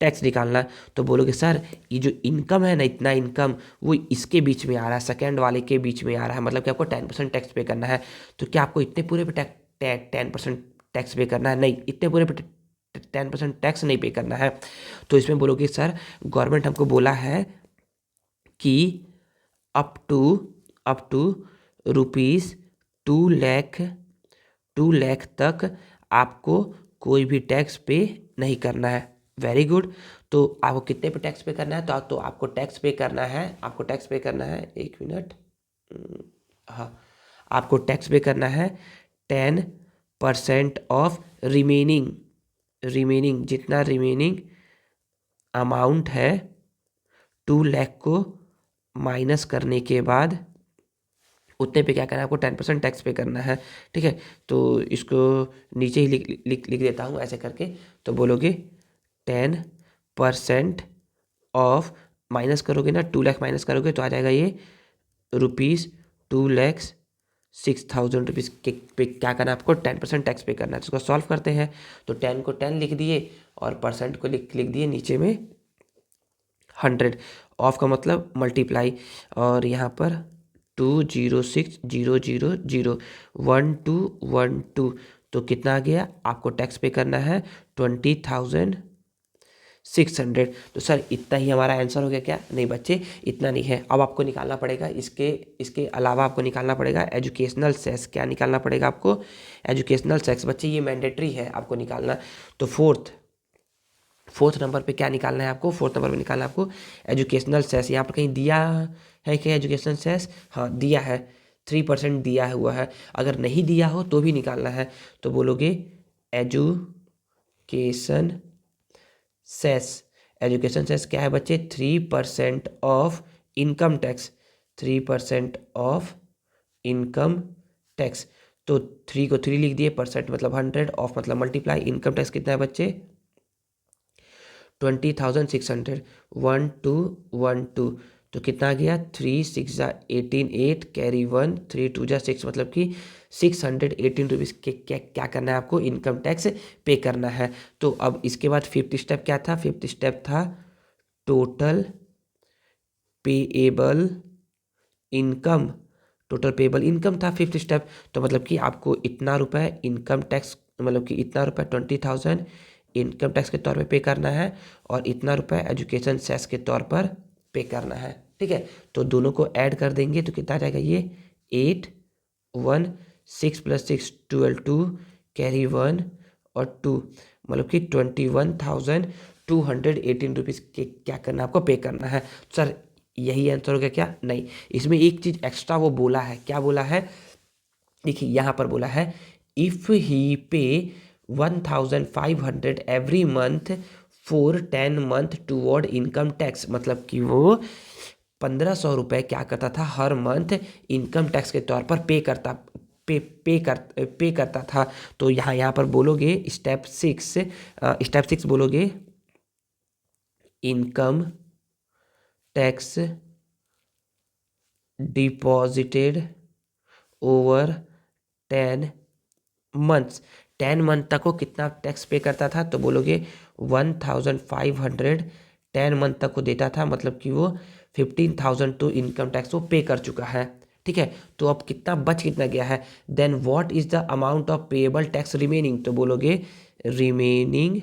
टैक्स निकालना। तो बोलोगे सर ये जो इनकम है ना, इतना इनकम वो इसके बीच में आ रहा है, सेकंड वाले के बीच में आ रहा है, मतलब कि आपको 10% टैक्स पे करना है। तो क्या आपको इतने पूरे पे 10% टैक्स पे करना है? नहीं, इतने पूरे पे 10% टैक्स नहीं पे करना है। तो इसमें बोलोगे सर गवर्नमेंट हमको बोला है कि अप टू रुपीज़ 2 लाख तक आपको कोई भी टैक्स पे नहीं करना है। Very good. तो आपको कितने पे टैक्स पे करना है, तो आपको टैक्स पे करना है, एक मिनट, हाँ, आपको टैक्स पे करना है 10% ऑफ रिमेनिंग जितना रिमेनिंग अमाउंट है 2 लाख को माइनस करने के बाद उतने पे क्या करना है, आपको 10% टैक्स पे करना है, ठीक है। तो इसको नीचे ही लिख देता हूँ ऐसे करके। तो बोलोगे 10% ऑफ, माइनस करोगे ना, 2 लाख माइनस करोगे तो आ जाएगा ये ₹2,06,000 के पे क्या करना है आपको, 10% टैक्स पे करना है। तो इसको सॉल्व करते हैं। तो 10 को 10 लिख दिए और परसेंट को लिख दिए नीचे में 100। ऑफ का मतलब मल्टीप्लाई, और यहाँ पर 206,000,1212। तो कितना आ गया, आपको टैक्स पे करना है 20,600। तो सर इतना ही हमारा आंसर हो गया क्या? नहीं बच्चे, इतना नहीं है। अब आपको निकालना पड़ेगा इसके अलावा आपको निकालना पड़ेगा एजुकेशनल सेस। क्या निकालना पड़ेगा आपको? Educational cess. बच्चे ये मैंडेटरी है आपको निकालना। तो फोर्थ नंबर पे क्या निकालना है आपको? फोर्थ नंबर पे निकालना है आपको एजुकेशनल सेस। यहाँ पर कहीं दिया है क्या एजुकेशनल सेस? हाँ दिया है, 3% दिया हुआ है। अगर नहीं दिया हो तो भी निकालना है। तो बोलोगे एजुकेशन सेस क्या है बच्चे? 3% of income tax, 3% of income tax. तो 3 को 3 लिख दिए, परसेंट मतलब 100, ऑफ मतलब मल्टीप्लाई। इनकम टैक्स कितना है बच्चे? 20,600, 1212। तो कितना आ गया? 3 6 18 8 कैरी 1 3 2 6, मतलब कि 618 रुपीज़ के क्या करना है आपको? इनकम टैक्स पे करना है। तो अब इसके बाद फिफ्थ स्टेप क्या था? फिफ्थ स्टेप था total payable income. Total payable income था फिफ्थ स्टेप। तो मतलब कि आपको इतना रुपए इनकम टैक्स, मतलब कि इतना रुपए 20,000 इनकम टैक्स के तौर पे पे करना है, और इतना रुपए एजुकेशन सेस के तौर पर पे करना है, ठीक है। तो दोनों को ऐड कर देंगे तो कितना आ जाएगा ये? 8 1 6 + 6 12 2 कैरी 1 और 2, मतलब कि 21,218 रुपीज़ के क्या करना है आपको? पे करना है। सर यही आंसर हो गया क्या? नहीं, इसमें एक चीज़ एक्स्ट्रा वो बोला है। क्या बोला है? देखिए यहाँ पर बोला है इफ़ ही पे 1,500 every month for 10 month toward income tax. मतलब कि वो 1,500 रुपये क्या करता था हर मंथ इनकम टैक्स के तौर पर पे करता था। तो यहाँ पर बोलोगे स्टेप 6 बोलोगे income tax deposited over 10 months. 10 month तक वो कितना टैक्स पे करता था? तो बोलोगे 1,500 10 मंथ तक को देता था, मतलब कि वो 15,000 तो इनकम टैक्स वो पे कर चुका है, ठीक है। तो अब कितना गया है? Then what is the amount of payable tax remaining? तो बोलोगे रिमेनिंग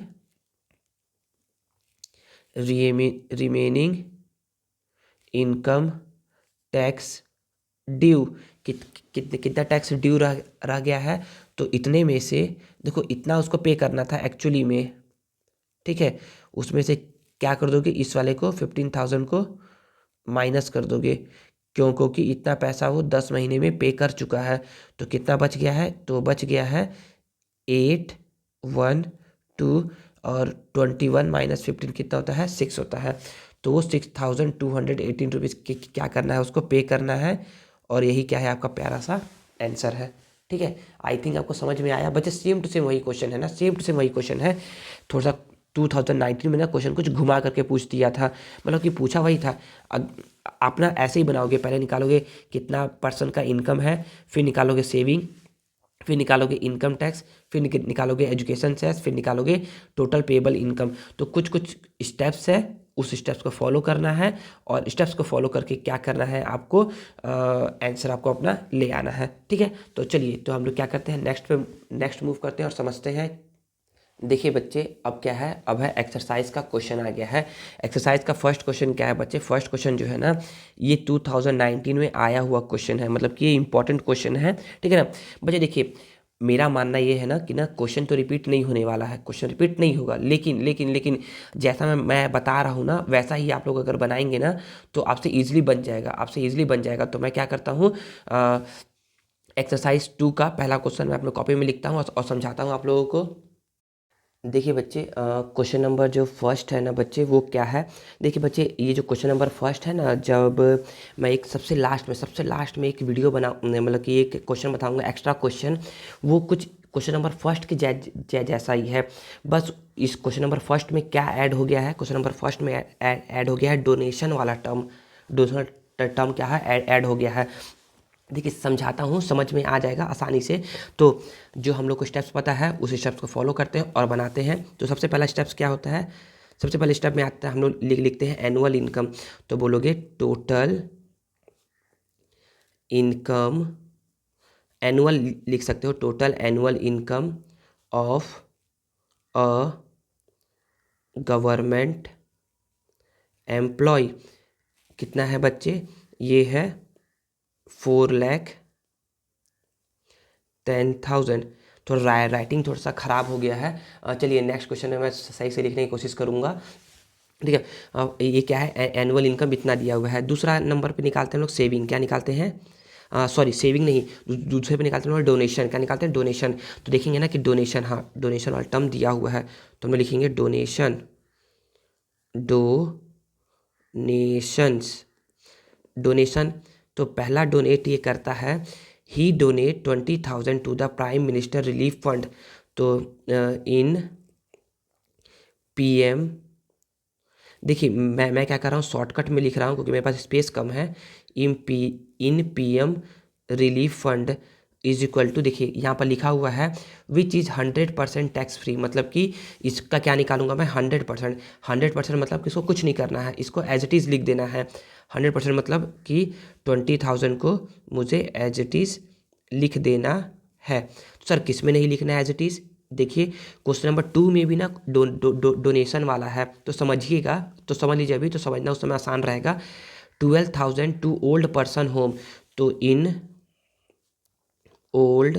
इनकम टैक्स ड्यू। कितना टैक्स ड्यू रह गया है? तो इतने में से देखो, इतना उसको पे करना था एक्चुअली में, ठीक है। उसमें से क्या कर दोगे? इस वाले को 15,000 को माइनस कर दोगे, क्योंकि इतना पैसा वो 10 महीने में पे कर चुका है। तो कितना बच गया है? तो बच गया है 2 और 21 माइनस 15 कितना होता है 6 होता है। तो वो 6,218 रुपीज़ क्या करना है, उसको पे करना है। और यही क्या है आपका प्यारा सा आंसर है। ठीक है, आई थिंक आपको समझ में आया बच्चे। सेम टू सेम वही क्वेश्चन है ना, सेम टू सेम वही क्वेश्चन है। थोड़ा सा 2019 में ना क्वेश्चन कुछ घुमा करके पूछ दिया था, मतलब कि पूछा वही था। आप ना ऐसे ही बनाओगे, पहले निकालोगे कितना परसेंट का इनकम है, फिर निकालोगे सेविंग, फिर निकालोगे इनकम टैक्स, फिर निकालोगे एजुकेशन सेस, फिर निकालोगे टोटल पेएबल इनकम। तो कुछ कुछ स्टेप्स है, उस स्टेप्स को फॉलो करना है, और स्टेप्स को फॉलो करके क्या करना है आपको, आंसर आपको अपना ले आना है। ठीक है, तो चलिए, तो हम लोग क्या करते हैं, नेक्स्ट मूव करते हैं और समझते हैं। देखिए बच्चे, अब क्या है, अब है एक्सरसाइज का क्वेश्चन आ गया है। एक्सरसाइज का फर्स्ट क्वेश्चन क्या है बच्चे, फर्स्ट क्वेश्चन जो है ना, ये 2019 में आया हुआ क्वेश्चन है, मतलब कि ये इंपॉर्टेंट क्वेश्चन है। ठीक है ना बच्चे, देखिए मेरा मानना ये है ना कि ना क्वेश्चन तो रिपीट नहीं होने वाला है, क्वेश्चन रिपीट नहीं होगा, लेकिन जैसा मैं बता रहा हूँ ना, वैसा ही आप लोग अगर बनाएंगे ना तो आपसे ईजिली बन जाएगा, आपसे ईजिली बन जाएगा। तो मैं क्या करता हूँ, एक्सरसाइज 2 का पहला क्वेश्चन मैं अपने कॉपी में लिखता हूँ और समझाता हूँ आप लोगों को। देखिए बच्चे, क्वेश्चन नंबर जो फर्स्ट है ना बच्चे, वो क्या है। देखिए बच्चे, ये जो क्वेश्चन नंबर फर्स्ट है ना, जब मैं एक सबसे लास्ट में एक वीडियो मतलब कि एक क्वेश्चन बताऊंगा, एक्स्ट्रा क्वेश्चन, वो कुछ क्वेश्चन नंबर फर्स्ट के जैसा ही है। बस इस क्वेश्चन नंबर फर्स्ट में क्या ऐड हो गया है, क्वेश्चन नंबर फर्स्ट में ऐड हो गया है डोनेशन वाला टर्म। डोनेशन टर्म क्या है, ऐड हो गया है। देखिए समझाता हूँ, समझ में आ जाएगा आसानी से। तो जो हम लोग को स्टेप्स पता है, उस स्टेप्स को फॉलो करते हैं और बनाते हैं। तो सबसे पहला स्टेप्स क्या होता है, सबसे पहले स्टेप में आता है, हम लोग लिखते हैं एनुअल इनकम। तो बोलोगे टोटल इनकम, एनुअल लिख सकते हो, total annual income of a government employee. कितना है बच्चे, ये है 4,10,000। थोड़ा राइटिंग थोड़ा सा ख़राब हो गया है। चलिए नेक्स्ट क्वेश्चन में मैं सही से लिखने की कोशिश करूँगा। ठीक है, अब ये क्या है, एनुअल इनकम इतना दिया हुआ है। दूसरा नंबर पे निकालते हैं हम लोग सेविंग, क्या निकालते हैं, सॉरी सेविंग नहीं, दूसरे पे निकालते हैं डोनेशन, क्या निकालते हैं डोनेशन। तो देखेंगे ना कि डोनेशन, हाँ डोनेशन वाला टर्म दिया हुआ है, तो हम लोग लिखेंगे डोनेशन, डोनेशन। तो पहला डोनेट ये करता है, he donate 20,000 to the prime minister relief fund. तो इन पीएम, देखिए मैं क्या कर रहा हूँ, शॉर्टकट में लिख रहा हूँ क्योंकि मेरे पास स्पेस कम है। In PM relief fund is equal to, देखिए यहाँ पर लिखा हुआ है विच इज़ 100% टैक्स फ्री, मतलब कि इसका क्या निकालूंगा मैं 100%। 100% मतलब कि इसको कुछ नहीं करना है, इसको एज इट इज़ लिख देना है। 100% मतलब कि 20,000 को मुझे एज इट इज़ लिख देना है। तो सर किस में नहीं लिखना है एज इट इज़, देखिए क्वेश्चन नंबर 2 में भी ना डोनेशन वाला है, तो समझिएगा, तो समझ लीजिए, अभी तो समझना उस समय आसान रहेगा। 12,000 टू ओल्ड पर्सन होम, तो इन ओल्ड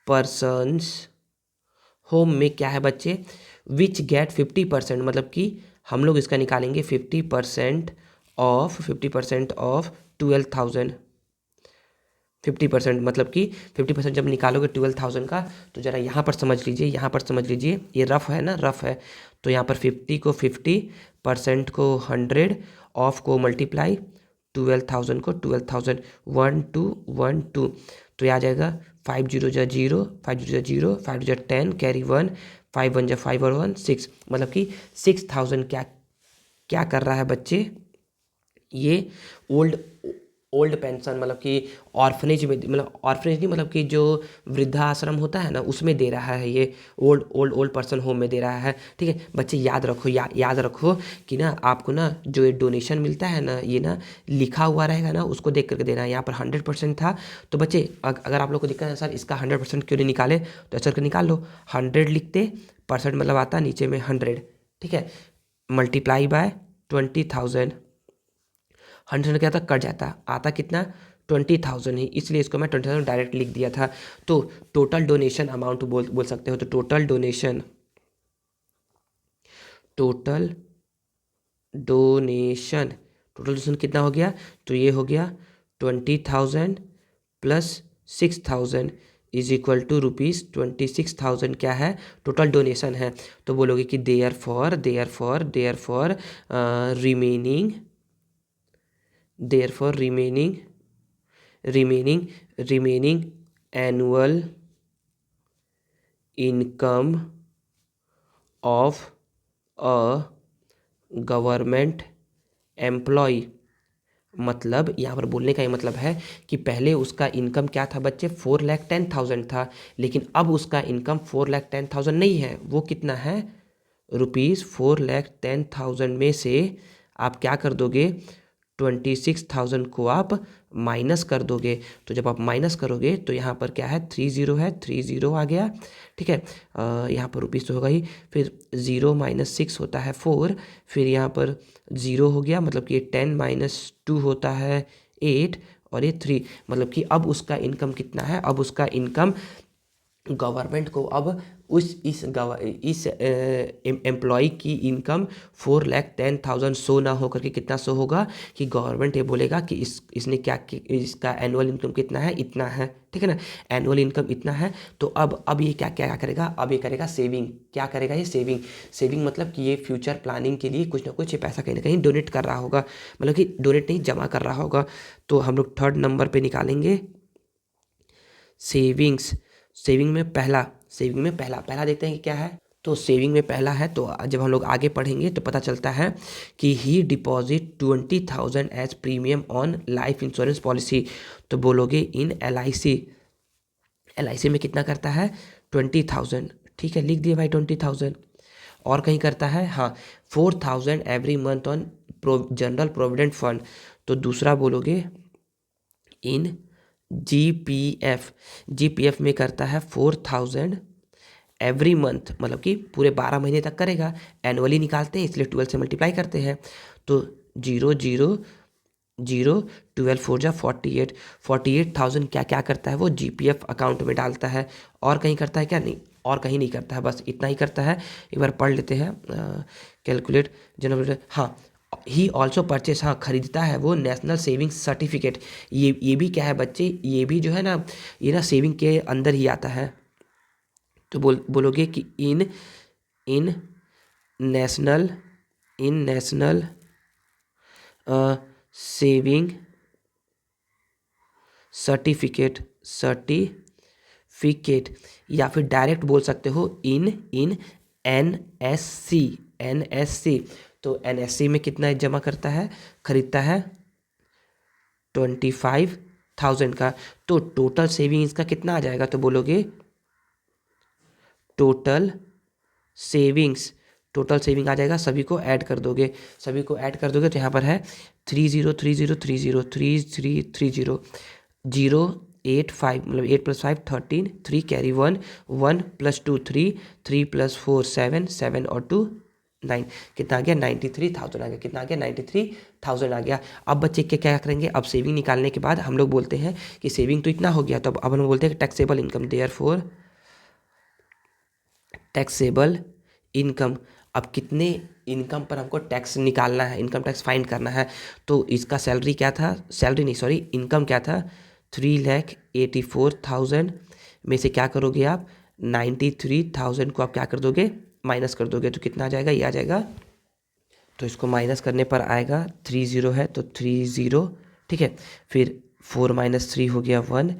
पर्सन्स होम में क्या है बच्चे, विच गेट 50%, मतलब कि हम लोग इसका निकालेंगे 50% ऑफ 12,000। 50% मतलब कि 50% जब निकालोगे 12,000 का, तो ज़रा यहाँ पर समझ लीजिए, यहाँ पर समझ लीजिए, ये रफ है ना, रफ है। तो यहाँ पर 50 को 50, परसेंट को 100, ऑफ को मल्टीप्लाई 12,000 को 12,000, 1 2 1 2, तो ये आ जाएगा 5 0 जा 0, 5 0 जा 0, 5 जा 10, कैरी 1, 5 1 जा 5 और 1 6, मतलब कि 6,000 क्या क्या कर रहा है बच्चे, ये ओल्ड ओल्ड पेंशन, मतलब कि ऑर्फनेज में, मतलब ऑर्फनेज नहीं, मतलब कि जो वृद्धाश्रम होता है ना, उसमें दे रहा है, ये ओल्ड पर्सन होम में दे रहा है। ठीक है बच्चे, याद रखो, याद रखो कि ना आपको ना जो ये डोनेशन मिलता है ना, ये ना लिखा हुआ रहेगा ना, उसको देख करके देना है। यहाँ पर 100% था, तो बच्चे अगर आप लोग को दिक्कत है सर इसका 100% क्यों नहीं निकाले, तो सर निकाल लो, 100 लिखते, परसेंट मतलब आता नीचे में 100, ठीक है, मल्टीप्लाई बाय 20,000। 100 क्या था, कट जाता, आता कितना 20,000 ही, इसलिए इसको मैं 20,000 डायरेक्ट लिख दिया था। तो टोटल डोनेशन अमाउंट बोल सकते हो, तो टोटल डोनेशन टोटल डोनेशन कितना हो गया, तो ये हो गया 20,000 प्लस 6,000 इज इक्वल टू ₹26,000 क्या है, टोटल डोनेशन है। तो बोलोगे कि therefore remaining remaining annual income of a government employee. मतलब यहाँ पर बोलने का ये मतलब है कि पहले उसका इनकम क्या था बच्चे, 4,10,000 था, लेकिन अब उसका इनकम 4,10,000 नहीं है। वो कितना है, ₹4,10,000 में से आप क्या कर दोगे, 26,000 को आप माइनस कर दोगे। तो जब आप माइनस करोगे तो यहाँ पर क्या है, 30 है, 30 आ गया, ठीक है। यहाँ पर रुपीज़ तो होगा ही, फिर 0 - 6 होता है 4, फिर यहाँ पर 0 हो गया, मतलब कि ये 10 - 2 होता है 8, और ये 3, मतलब कि अब उसका इनकम कितना है, अब उसका इनकम गवर्नमेंट को अब इस एम्प्लॉय की इनकम 4,10,000 शो ना हो करके कितना शो होगा कि गवर्नमेंट ये बोलेगा कि इसने क्या इसका एनुअल इनकम कितना है, इतना है, ठीक है ना, एनुअल इनकम इतना है। तो अब ये क्या क्या करेगा, अब ये करेगा सेविंग। क्या करेगा ये, सेविंग मतलब कि ये फ्यूचर प्लानिंग के लिए कुछ ना कुछ ये पैसा कहीं ना कहीं डोनेट कर रहा होगा, मतलब कि डोनेट नहीं, जमा कर रहा होगा। तो हम लोग थर्ड नंबर पे निकालेंगे सेविंग्स। सेविंग में पहला देखते हैं कि क्या है। तो सेविंग में पहला है, तो जब हम लोग आगे पढ़ेंगे तो पता चलता है कि he deposit 20,000 as premium on life insurance policy. तो बोलोगे इन एल आई सी में कितना करता है, 20,000, ठीक है, लिख दिए भाई 20,000। और कहीं करता है, हाँ, 4,000 every month on general provident fund. तो दूसरा बोलोगे इन जीपीएफ में करता है 4,000 एवरी मंथ, मतलब कि पूरे 12 महीने तक करेगा। एनुअली निकालते हैं इसलिए 12 से मल्टीप्लाई करते हैं। तो 0, 12 4 जा 48,000 क्या क्या करता है वो जीपीएफ अकाउंट में डालता है। और कहीं करता है क्या, नहीं, और कहीं नहीं करता है, बस इतना ही करता है। एक बार पढ़ लेते हैं, कैलकुलेट जनरल, हाँ, ही ऑल्सो परचेस, हाँ, खरीदता है वो नेशनल सेविंग सर्टिफिकेट। ये भी क्या है बच्चे, ये भी जो है ना, ये ना सेविंग के अंदर ही आता है। तो बोलोगे कि इन नेशनल सेविंग सर्टिफिकेट, या फिर डायरेक्ट बोल सकते हो इन एनएससी। तो एनएससी में कितना जमा करता है, खरीदता है 25,000 का। तो टोटल सेविंग इसका कितना आ जाएगा, तो बोलोगे टोटल सेविंग आ जाएगा। सभी को ऐड कर दोगे तो यहाँ पर है 30, 085, मतलब 8 + 5 13, 3 कैरी 1, 1 + 2 3, 3 + 4 7, 7 और 2 9, कितना आ गया, 93,000 आ गया। कितना आ गया, 93,000 आ गया। अब बच्चे क्या करेंगे, अब सेविंग निकालने के बाद हम लोग बोलते हैं कि सेविंग तो इतना हो गया, तो अब हम बोलते हैं कि taxable income, therefore taxable income. अब कितने इनकम पर हमको टैक्स निकालना है, इनकम टैक्स फाइंड करना है। तो इसका सैलरी क्या था, सैलरी नहीं सॉरी, इनकम क्या था, 3,84,000 में से क्या करोगे आप, 93,000 को आप क्या कर दोगे, माइनस कर दोगे। तो कितना आ जाएगा, ये आ जाएगा। तो इसको माइनस करने पर आएगा 30 है तो 30, ठीक है। फिर 4 - 3 हो गया 1,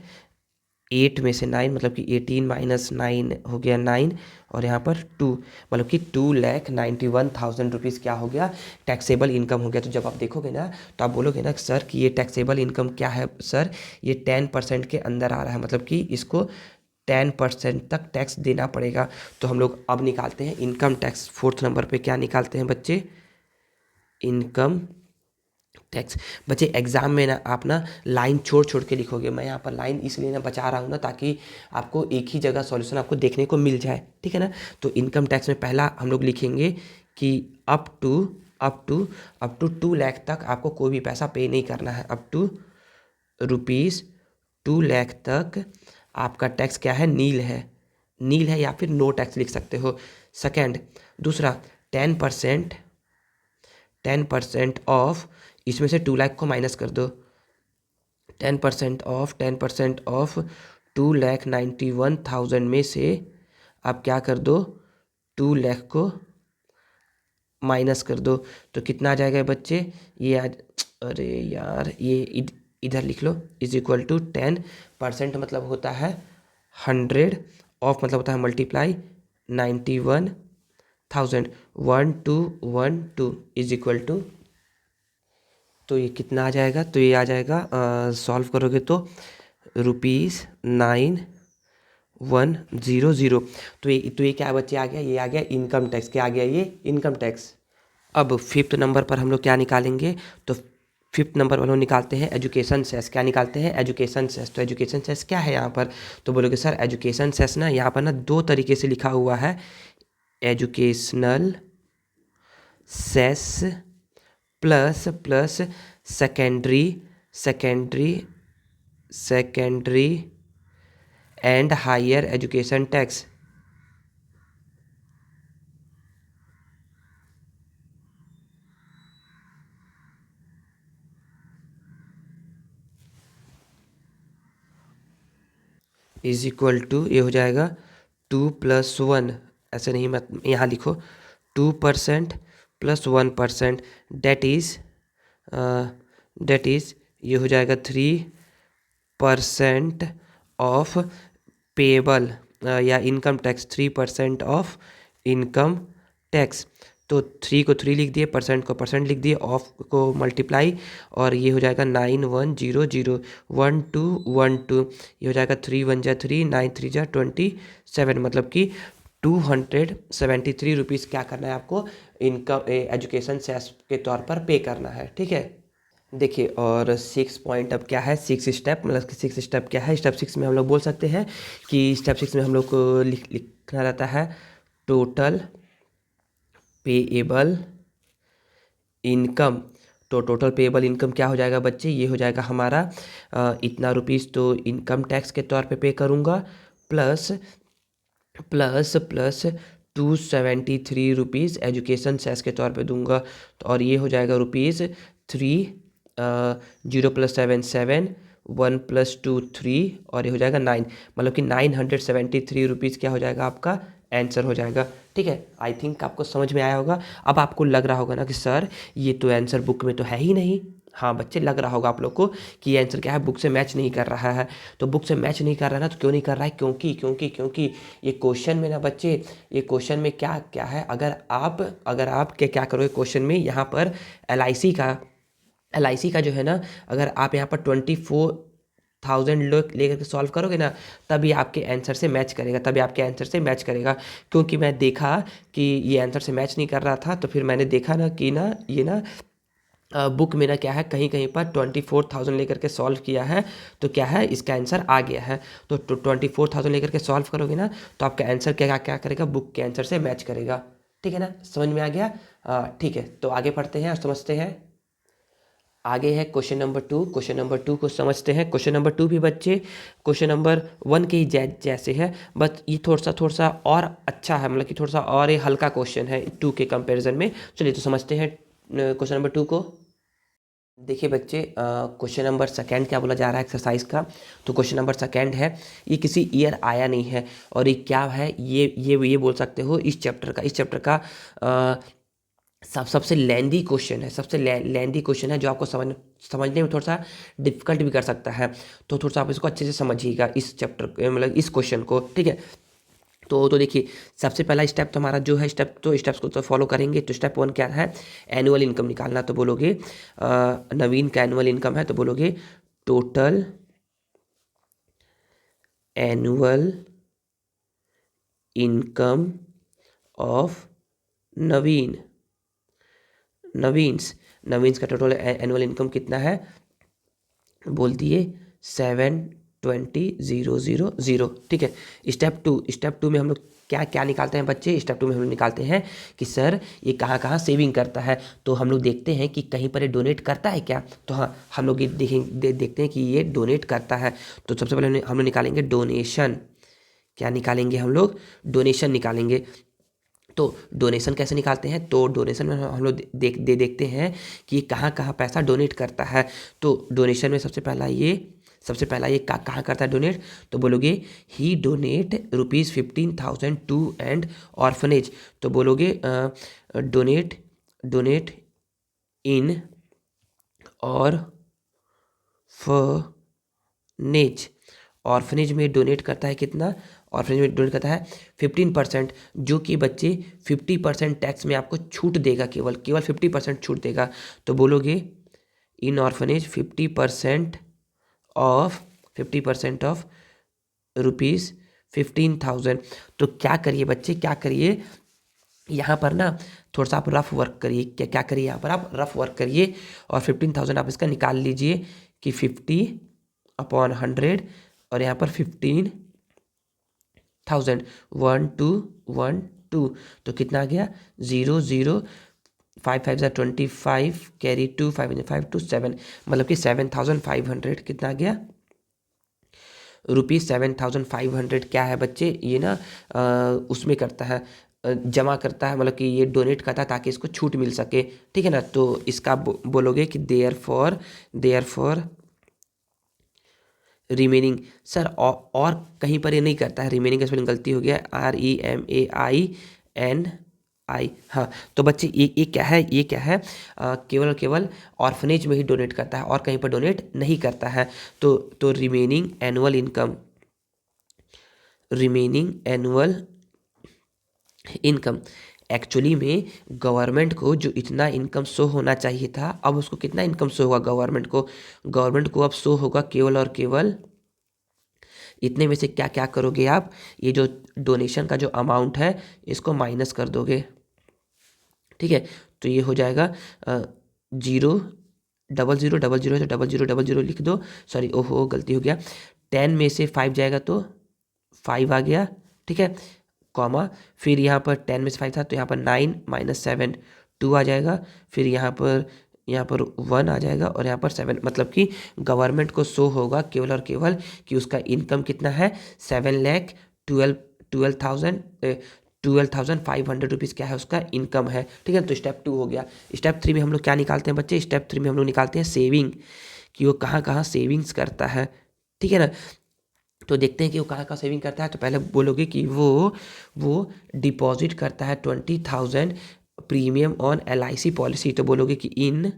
8 में से 9, मतलब कि 18 - 9 हो गया 9, और यहाँ पर 2, मतलब कि 2,91,000 रुपीज़ क्या हो गया, टैक्सेबल इनकम हो गया। तो जब आप देखोगे ना तो आप बोलोगे ना सर कि ये टैक्सेबल इनकम क्या है सर, ये 10% के अंदर आ रहा है, मतलब कि इसको 10% तक टैक्स देना पड़ेगा। तो हम लोग अब निकालते हैं इनकम टैक्स। फोर्थ नंबर पे क्या निकालते हैं बच्चे, इनकम टैक्स। बच्चे एग्जाम में ना आप ना लाइन छोड़ छोड़ के लिखोगे, मैं यहाँ पर लाइन इसलिए ना बचा रहा हूँ ना ताकि आपको एक ही जगह सॉल्यूशन आपको देखने को मिल जाए, ठीक है ना। तो इनकम टैक्स में पहला हम लोग लिखेंगे कि अप टू 2 लाख तक आपको कोई भी पैसा पे नहीं करना है। अप टू ₹2 लाख तक आपका टैक्स क्या है, नील है या फिर नो टैक्स लिख सकते हो। सेकेंड, दूसरा 10% ऑफ, इसमें से 2 लाख को माइनस कर दो, 10% ऑफ 2,91,000 में से आप क्या कर दो, 2 लाख को माइनस कर दो तो कितना आ जाएगा बच्चे, ये आज, अरे यार ये इधर लिख लो, इज इक्वल टू 10% मतलब होता है 100 ऑफ मतलब होता है मल्टीप्लाई 91,000, 1212 इज इक्वल टू, तो ये कितना आ जाएगा, तो ये आ जाएगा सॉल्व करोगे तो ₹9100। तो ये क्या बच्चे आ गया, ये आ गया इनकम टैक्स, क्या आ गया ये इनकम टैक्स। अब फिफ्थ नंबर पर हम लोग क्या निकालेंगे, तो फिफ्थ नंबर पर हम लोग निकालते हैं एजुकेशन सेस। क्या निकालते हैं, एजुकेशन सेस। तो एजुकेशन सेस क्या है यहाँ पर, तो बोलोगे सर एजुकेशन सेस ना यहाँ पर ना दो तरीके से लिखा हुआ है, educational cess plus plus secondary secondary secondary and higher education tax. Is equal to, ये हो जाएगा 2+1, ऐसे नहीं मत यहाँ लिखो, 2% प्लस 1%, डेट इज़ ये हो जाएगा 3% ऑफ पेएबल या income tax, 3% of income tax. तो 3 को 3 लिख दिए, परसेंट को परसेंट लिख दिए, ऑफ को मल्टीप्लाई, और ये हो जाएगा 91001212, ये हो जाएगा 3 1 जा 3, 9 3 जा 27, मतलब कि 273 रुपीज़ क्या करना है आपको, इनकम एजुकेशन सेस के तौर पर पे करना है, ठीक है। देखिए और 6 पॉइंट अब क्या है, 6 स्टेप, मतलब कि 6 स्टेप क्या है, स्टेप 6 में हम लोग बोल सकते हैं कि स्टेप 6 में हम लोग को लिखना रहता है टोटल पेएबल इनकम। तो टोटल पेएबल इनकम क्या हो जाएगा बच्चे, ये हो जाएगा हमारा इतना रुपीज़ तो इनकम टैक्स के तौर पे करूँगा, plus plus plus 273 rupees education cess के तौर पे दूंगा। तो और ये हो जाएगा ₹3 0 + 7 7, 1 + 2 3, और ये हो जाएगा 9, मतलब कि 973 रुपीज़ क्या हो जाएगा आपका आंसर हो जाएगा, ठीक है। आई थिंक आपको समझ में आया होगा। अब आपको लग रहा होगा ना कि सर ये तो आंसर बुक में तो है ही नहीं। हाँ बच्चे, लग रहा होगा आप लोग को कि ये आंसर क्या है, बुक से मैच नहीं कर रहा है। तो बुक से मैच नहीं कर रहा है ना, तो क्यों नहीं कर रहा है, क्योंकि ये क्वेश्चन में ना बच्चे, ये क्वेश्चन में क्या क्या है, अगर आप क्या करोगे क्वेश्चन में, यहाँ पर एल आई सी का जो है ना, अगर आप यहाँ पर 24,000 लोग लेकर के सॉल्व करोगे ना, तभी आपके आंसर से मैच करेगा, क्योंकि मैं देखा कि ये आंसर से मैच नहीं कर रहा था, तो फिर मैंने देखा ना कि ना ये ना बुक में ना क्या है, कहीं कहीं पर 24,000 लेकर के सॉल्व किया है, तो क्या है इसका आंसर आ गया है। तो 24,000 लेकर के सॉल्व करोगे ना, तो आपका आंसर क्या क्या करेगा, बुक के आंसर से मैच करेगा, ठीक है ना, समझ में आ गया। ठीक है, तो आगे पढ़ते हैं और समझते हैं। आगे है क्वेश्चन नंबर 2। क्वेश्चन नंबर 2 को समझते हैं। क्वेश्चन नंबर 2 भी बच्चे क्वेश्चन नंबर 1 के ही जैसे है, बस ये थोड़ा सा और अच्छा है, मतलब कि थोड़ा सा और ये हल्का क्वेश्चन है 2 के कंपैरिजन में। चलिए तो समझते हैं क्वेश्चन नंबर 2 को। देखिए बच्चे, क्वेश्चन नंबर सेकंड क्या बोला जा रहा है एक्सरसाइज का, तो क्वेश्चन नंबर सेकंड है, ये ईयर आया नहीं है, और ये क्या है, ये बोल सकते हो इस चैप्टर का सबसे लेंदी क्वेश्चन है, सबसे लेंदी क्वेश्चन है, जो आपको समझने में थोड़ा सा डिफिकल्ट भी कर सकता है। तो थोड़ा सा आप इसको अच्छे से समझिएगा इस चैप्टर, मतलब इस क्वेश्चन को, ठीक है। तो देखिए, सबसे पहला स्टेप तो हमारा जो है, स्टेप्स को तो फॉलो करेंगे। तो स्टेप 1 क्या है, एनुअल इनकम निकालना। तो बोलोगे नवीन का एनुअल इनकम है, तो बोलोगे total annual income of Naveen's का टोटल एनुअल इनकम कितना है, बोल दिए 720,000, ठीक है। स्टेप टू में हम लोग क्या क्या निकालते हैं बच्चे, स्टेप 2 में हम लोग निकालते हैं कि सर ये कहाँ कहाँ सेविंग करता है। तो हम लोग देखते हैं कि कहीं पर ये डोनेट करता है क्या, तो हाँ हम लोग ये देखते हैं कि ये डोनेट करता है। तो सबसे पहले हम लोग निकालेंगे डोनेशन। क्या निकालेंगे हम लोग, डोनेशन निकालेंगे। तो डोनेशन कैसे निकालते हैं, तो डोनेशन में हम लोग देखते हैं कि कहाँ कहाँ पैसा डोनेट करता है। तो डोनेशन में सबसे पहला ये सबसे पहला ये कहाँ करता है डोनेट, तो बोलोगे ही डोनेट ₹15,000 टू एंड ऑर्फनेज, तो बोलोगे डोनेट इन ऑर्फनेज। ऑर्फनेज में डोनेट करता है कितना, ऑर्फनेज में डोनेट करता है 15%, जो कि बच्चे 50% टैक्स में आपको छूट देगा, केवल 50% छूट देगा। तो बोलोगे इन ऑर्फनेज 50% ऑफ ₹15,000। तो क्या करिए बच्चे, क्या करिए यहाँ पर ना, थोड़ा सा आप रफ वर्क करिए। क्या क्या करिए यहाँ पर, आप रफ वर्क करिए और 15,000 आप इसका निकाल लीजिए कि 50/100 और यहाँ पर 15,000 1 2 1 2, तो कितना आ गया 0 0 5 5 25 कैरी 2 5 5 2 7, मतलब कि 7,500 कितना आ गया ₹7,500। क्या है बच्चे, ये ना उसमें करता है, जमा करता है, मतलब कि ये डोनेट करता है ताकि इसको छूट मिल सके, ठीक है ना। तो इसका बोलोगे कि देयर फॉर रिमेनिंग। सर और कहीं पर ये नहीं करता है, रिमेनिंग का स्पेलिंग गलती हो गया, REMAINI। हाँ, तो बच्चे ये क्या है, ये क्या है, केवल और केवल ऑर्फनेज में ही डोनेट करता है और कहीं पर डोनेट नहीं करता है। तो रिमेनिंग एनुअल इनकम, एक्चुअली में गवर्नमेंट को जो इतना इनकम शो होना चाहिए था, अब उसको कितना इनकम शो होगा गवर्नमेंट को अब शो होगा केवल और केवल इतने में से क्या क्या करोगे आप, ये जो डोनेशन का जो अमाउंट है इसको माइनस कर दोगे, ठीक है। तो ये हो जाएगा 0 00 00 से 00 00 लिख दो, सॉरी ओहो गलती हो गया, 10 में से 5 जाएगा तो 5 आ गया, ठीक है, कॉमा, फिर यहाँ पर 10 में से 5 था तो यहाँ पर 9 - 7 2 आ जाएगा, फिर यहाँ पर 1 आ जाएगा और यहाँ पर 7, मतलब कि गवर्नमेंट को शो होगा केवल और केवल कि उसका इनकम कितना है 7,12,500 क्या है उसका इनकम है, ठीक है। तो स्टेप 2 हो गया। स्टेप 3 में हम लोग क्या निकालते हैं बच्चे, स्टेप 3 में हम लोग निकालते हैं सेविंग, कि वो कहाँ कहाँ सेविंग्स करता है, ठीक है ना। तो देखते हैं कि वो कहाँ कहाँ सेविंग करता है। तो पहले बोलोगे कि वो डिपॉजिट करता है 20,000 प्रीमियम ऑन LIC पॉलिसी, तो बोलोगे कि इन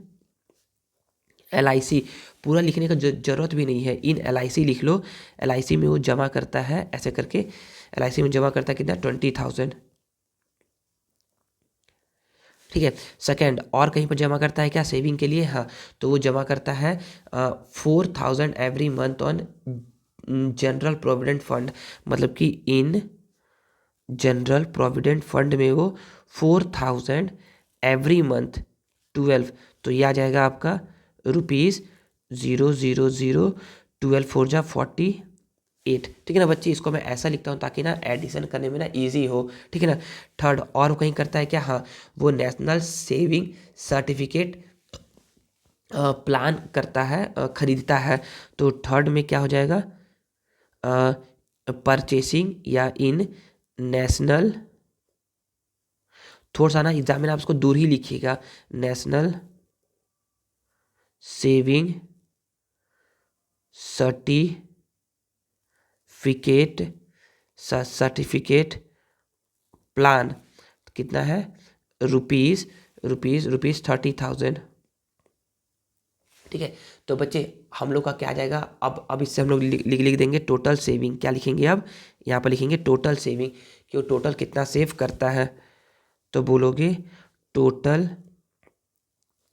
LIC, पूरा लिखने का जरूरत भी नहीं है, इन LIC लिख लो। LIC में वो जमा करता है ऐसे करके, LIC में जमा करता है कितना 20,000, ठीक है। सेकंड, और कहीं पर जमा करता है क्या सेविंग के लिए, हाँ, तो वो जमा करता है 4,000 every month on general provident fund, मतलब कि इन जनरल प्रोविडेंट फंड में वो 4,000 एवरी मंथ 12, तो ये आ जाएगा आपका ₹000 12 4 जा 48, ठीक है ना बच्चे। इसको मैं ऐसा लिखता हूँ ताकि ना एडिशन करने में ना इजी हो, ठीक है ना। थर्ड, और कहीं करता है क्या, हाँ, वो नेशनल सेविंग सर्टिफिकेट प्लान करता है, खरीदता है। तो थर्ड में क्या हो जाएगा, परचेसिंग या इन नेशनल, थोड़ा सा ना एग्जाम में आप उसको दूर ही लिखिएगा, नेशनल सेविंग सर्टिफिकेट प्लान कितना है, रुपीज़ 30,000, ठीक है। तो बच्चे हम लोग का क्या आ जाएगा, अब इससे हम लोग लिख देंगे टोटल सेविंग। क्या लिखेंगे, अब यहाँ पर लिखेंगे टोटल सेविंग, कि वो टोटल कितना सेव करता है। तो बोलोगे टोटल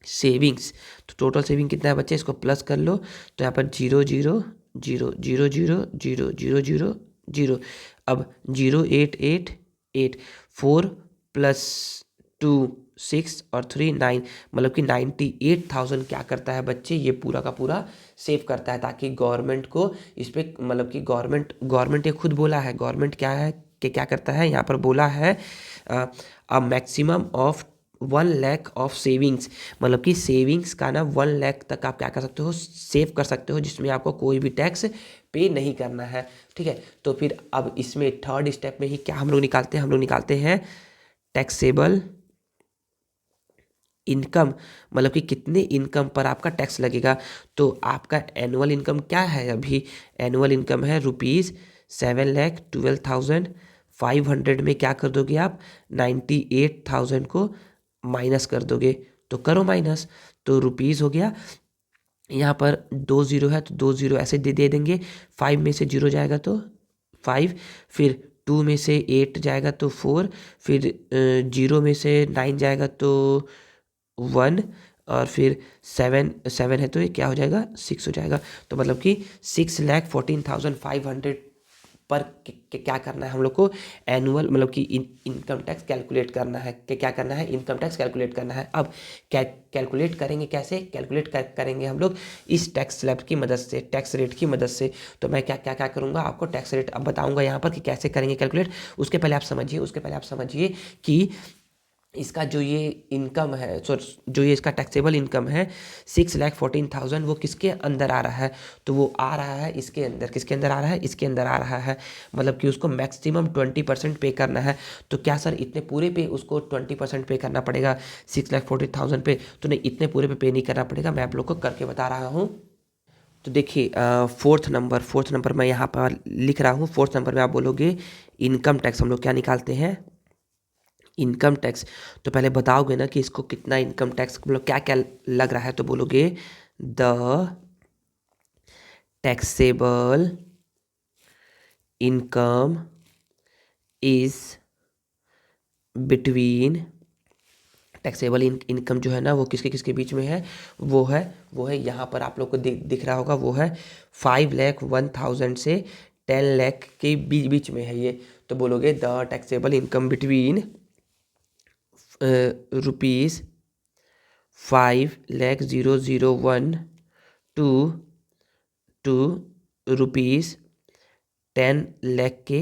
सेविंग्स, तो टोटल सेविंग कितना है बच्चे, इसको प्लस कर लो, तो यहाँ पर 0 0 0 0 0 0 0 0 0, अब 0,888 4 + 2 6 और 3 9, मतलब कि 98,000 क्या करता है बच्चे, ये पूरा का पूरा सेव करता है, ताकि गवर्नमेंट को इस पर, मतलब कि गवर्नमेंट ये खुद बोला है, गवर्नमेंट क्या है कि क्या करता है, यहाँ पर बोला है a maximum of 1 lakh of savings, मतलब कि सेविंग्स का ना 1 लाख तक आप क्या कर सकते हो, सेव कर सकते हो, जिसमें आपको कोई भी टैक्स पे नहीं करना है, ठीक है। तो फिर अब इसमें थर्ड स्टेप में ही क्या हम लोग निकालते हैं, हम लोग निकालते हैं टैक्सेबल इनकम मतलब कि कितने इनकम पर आपका टैक्स लगेगा। तो आपका एनुअल इनकम क्या है, अभी एनुअल इनकम है ₹7,12,500 में क्या कर दोगे आप, 98,000 को माइनस कर दोगे। तो करो माइनस, तो रुपीज़ हो गया, यहाँ पर 2 ज़ीरो है तो 2 ज़ीरो ऐसे दे देंगे। 5 में से 0 जाएगा तो 5, फिर 2 में से 8 जाएगा तो 4, फिर 0 में से 9 जाएगा तो 1, और फिर 7 है तो ये क्या हो जाएगा, 6 हो जाएगा। तो मतलब कि 6,14,500 पर क्या करना है हम लोग को, एनुअल मतलब कि इनकम टैक्स कैलकुलेट करना है। क्या करना है, इनकम टैक्स कैलकुलेट करना है। अब कैलकुलेट करेंगे कैसे, कैलकुलेट करेंगे हम लोग इस टैक्स स्लैब की मदद से, टैक्स रेट की मदद से। तो मैं क्या क्या क्या करूँगा, आपको टैक्स रेट अब बताऊँगा यहाँ पर कि कैसे करेंगे कैलकुलेट। उसके पहले आप समझिए कि इसका जो ये इनकम है, जो ये इसका टैक्सेबल इनकम है 6,14,000, वो किसके अंदर आ रहा है, तो वो आ रहा है इसके अंदर। किसके अंदर आ रहा है, इसके अंदर आ रहा है। मतलब कि उसको मैक्सिमम 20% पे करना है। तो क्या सर इतने पूरे पे उसको 20% पे करना पड़ेगा 6,40,000 पे, तो नहीं, इतने पूरे पे नहीं करना पड़ेगा, मैं आप लोग को करके बता रहा हूँ। तो देखिए फोर्थ नंबर मैं यहाँ पर लिख रहा हूँ। फोर्थ नंबर में आप बोलोगे इनकम टैक्स, हम लोग क्या निकालते हैं, इनकम टैक्स। तो पहले बताओगे ना कि इसको कितना इनकम टैक्स मतलब क्या क्या लग रहा है, तो बोलोगे the taxable income is between, taxable income जो है ना वो किसके किसके बीच में है, वो है यहाँ पर आप लोग को दिख रहा होगा, वो है 5,01,000 से 10 लाख के बीच में है ये। तो बोलोगे the taxable income between rupees 5,00,001 to rupees 10 lakh के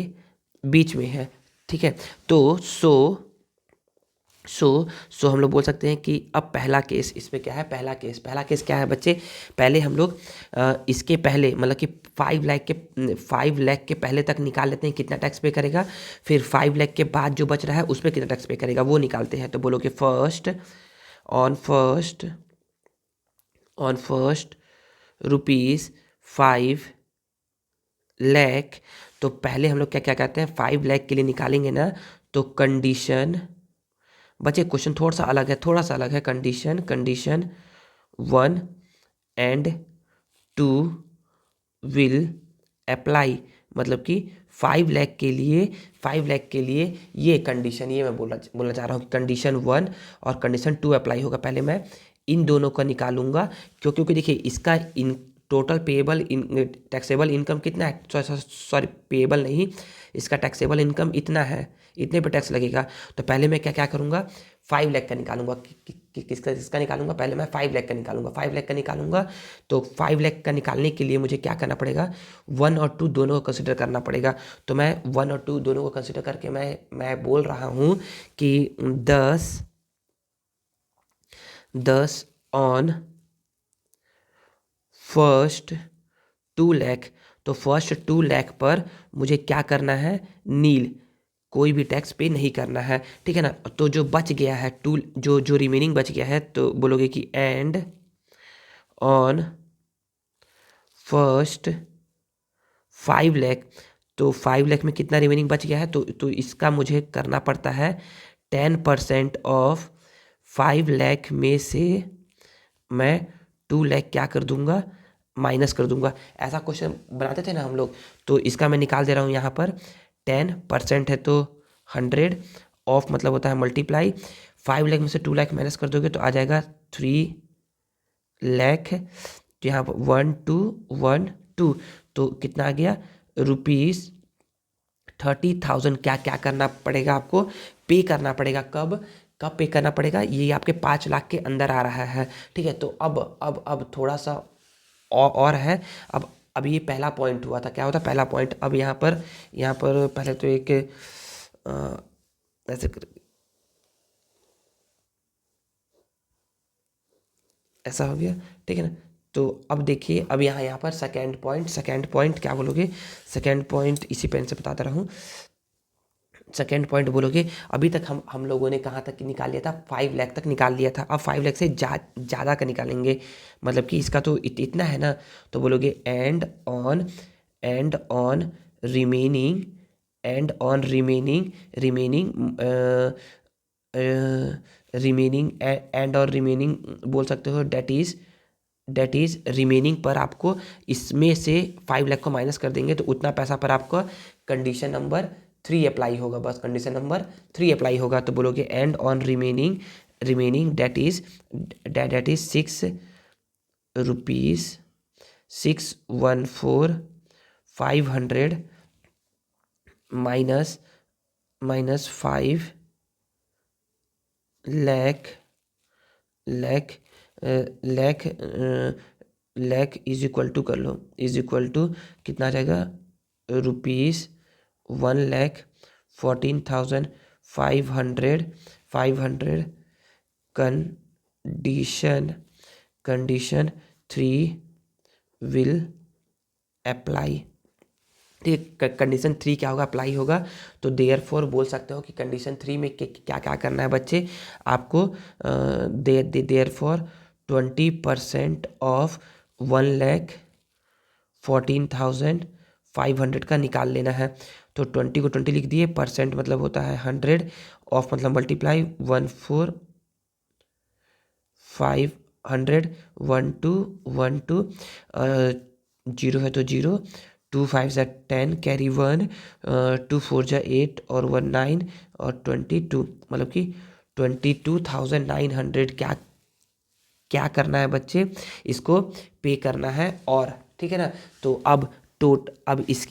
बीच में है। ठीक है, तो सो हम लोग बोल सकते हैं कि अब पहला केस, इसमें क्या है, पहला केस क्या है बच्चे, पहले हम लोग इसके पहले मतलब कि 5 लाख के पहले तक निकाल लेते हैं कितना टैक्स पे करेगा, फिर 5 लाख के बाद जो बच रहा है उस पर कितना टैक्स पे करेगा वो निकालते हैं। तो बोलोगे फर्स्ट रुपीज़ 5 लाख। तो पहले हम लोग क्या क्या कहते हैं, 5 लाख के लिए निकालेंगे ना, तो कंडीशन, बच्चे क्वेश्चन थोड़ा सा अलग है। कंडीशन 1 एंड 2 विल अप्लाई, मतलब कि 5 लाख के लिए ये कंडीशन, ये मैं बोलना चाह रहा हूँ, कंडीशन 1 और कंडीशन 2 अप्लाई होगा। पहले मैं इन दोनों का निकालूंगा, क्योंकि देखिए इसका in total payable taxable income कितना है, सॉरी पेएबल नहीं, इसका टैक्सेबल इनकम इतना है, इतने पे टैक्स लगेगा। तो पहले मैं क्या क्या करूँगा, 5 लाख का निकालूंगा। किसका निकालूंगा, पहले मैं 5 लाख का निकालूंगा। 5 लाख का निकालूंगा, तो 5 लाख का निकालने के लिए मुझे क्या करना पड़ेगा, 1 और 2 दोनों को कंसिडर करना पड़ेगा। तो मैं 1 और 2 दोनों को कंसिडर करके मैं बोल रहा हूँ कि 10 ऑन फर्स्ट 2 लाख। तो फर्स्ट 2 लाख पर मुझे क्या करना है, नील, कोई भी टैक्स पे नहीं करना है। ठीक है ना। तो जो बच गया है जो रिमेनिंग बच गया है, तो बोलोगे कि एंड ऑन फर्स्ट 5 लाख। तो 5 लाख में कितना रिमेनिंग बच गया है, तो इसका मुझे करना पड़ता है 10% ऑफ 5 लाख में से मैं 2 लाख क्या कर दूंगा, माइनस कर दूंगा। ऐसा क्वेश्चन बनाते थे ना हम लोग, तो इसका मैं निकाल दे रहा हूँ यहाँ पर। 10% है तो 100, ऑफ मतलब होता है मल्टीप्लाई, 5 लाख में से 2 लाख माइनस कर दोगे तो आ जाएगा 3 लाख। तो यहाँ पर 1,2,1,2, तो कितना आ गया, ₹30,000 क्या क्या करना पड़ेगा आपको, पे करना पड़ेगा। कब कब पे करना पड़ेगा, ये आपके 5 लाख के अंदर आ रहा है। ठीक है, तो अब थोड़ा सा और है। अब ये पहला पॉइंट हुआ था, क्या होता पहला पॉइंट। अब यहाँ पर पहले तो एक ऐसे ऐसा हो गया। ठीक है ना। तो अब देखिए, अब यहाँ पर सेकंड पॉइंट क्या बोलोगे, सेकंड पॉइंट इसी पेन से बताता रहा हूँ। सेकेंड पॉइंट बोलोगे अभी तक हम लोगों ने कहाँ तक निकाल लिया था, 5 लाख तक निकाल लिया था। अब 5 लाख से ज़्यादा का निकालेंगे, मतलब कि इसका तो इतना है ना। तो बोलोगे and on remaining remaining and और रिमेनिंग बोल सकते हो, डेट इज़ रिमेनिंग पर आपको इसमें से 5 लाख को माइनस कर देंगे तो उतना पैसा पर आपको कंडीशन नंबर 3 अप्लाई होगा। बस कंडीशन नंबर 3 अप्लाई होगा। तो बोलोगे and on remaining debt is 6 rupees 614 500 minus 5 lakh is equal to कर लो, इज इक्वल टू कितना आ जाएगा, ₹1,14,500 कंडीशन 3 विल अप्लाई। ठीक है, कंडीशन 3 क्या होगा, अप्लाई होगा। तो देयरफॉर बोल सकते हो कि कंडीशन 3 में क्या क्या करना है बच्चे आपको, देयरफॉर 20% ऑफ 1,14,500 का निकाल लेना है। तो 20 को 20 लिख दिए, परसेंट मतलब होता है 100, ऑफ मतलब मल्टीप्लाई 1,4,500 1,2 जीरो है तो जीरो, 2 5 ज़ा 10 कैरी 1, 2 4 ज़ा 8 और 1 9 और 22, मतलब कि 22,900 क्या करना है बच्चे, इसको पे करना है। और ठीक है ना। तो अब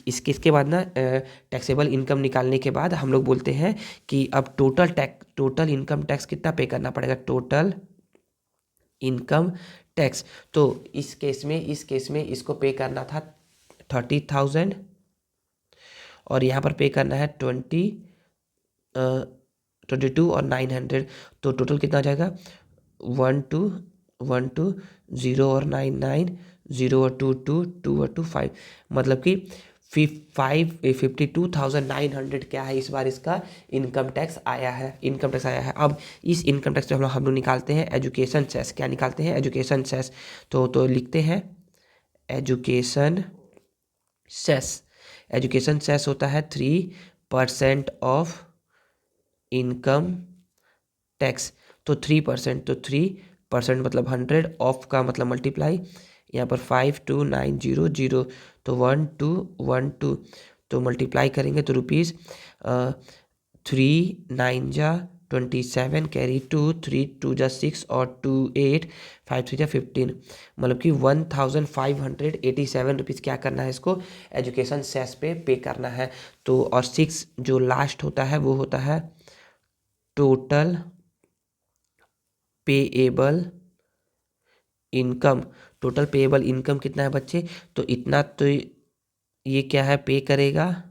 इसके बाद ना टैक्सेबल इनकम निकालने के बाद हम लोग बोलते हैं कि अब टोटल इनकम टैक्स कितना पे करना पड़ेगा, टोटल इनकम टैक्स। तो इस केस में इसको पे करना था 30,000 और यहाँ पर पे करना है 22 और 900। तो टोटल कितना आ जाएगा, 1 2 0 और 9 9 0 और 2 2 2 और 2 5, मतलब कि 52,900 क्या है इस बार इसका इनकम टैक्स आया है। अब इस इनकम टैक्स में हम लोग निकालते हैं एजुकेशन सेस। क्या निकालते हैं, एजुकेशन सेस। तो लिखते हैं एजुकेशन सेस होता है 3% ऑफ इनकम टैक्स। तो 3% मतलब 100, ऑफ का मतलब मल्टीप्लाई, यहाँ पर 52900, तो 1212, तो मल्टीप्लाई करेंगे तो रुपीज़ 3 9 जा 27 कैरी 2 3 2 जा 6 और 2 8 5 3 जा 15, मतलब कि 1,587 रुपीज़ क्या करना है इसको एजुकेशन सेस पे करना है। तो और 6 जो लास्ट होता है वो होता है total payable income. Total payable income कितना है बच्चे, तो इतना, तो ये क्या है पे करेगा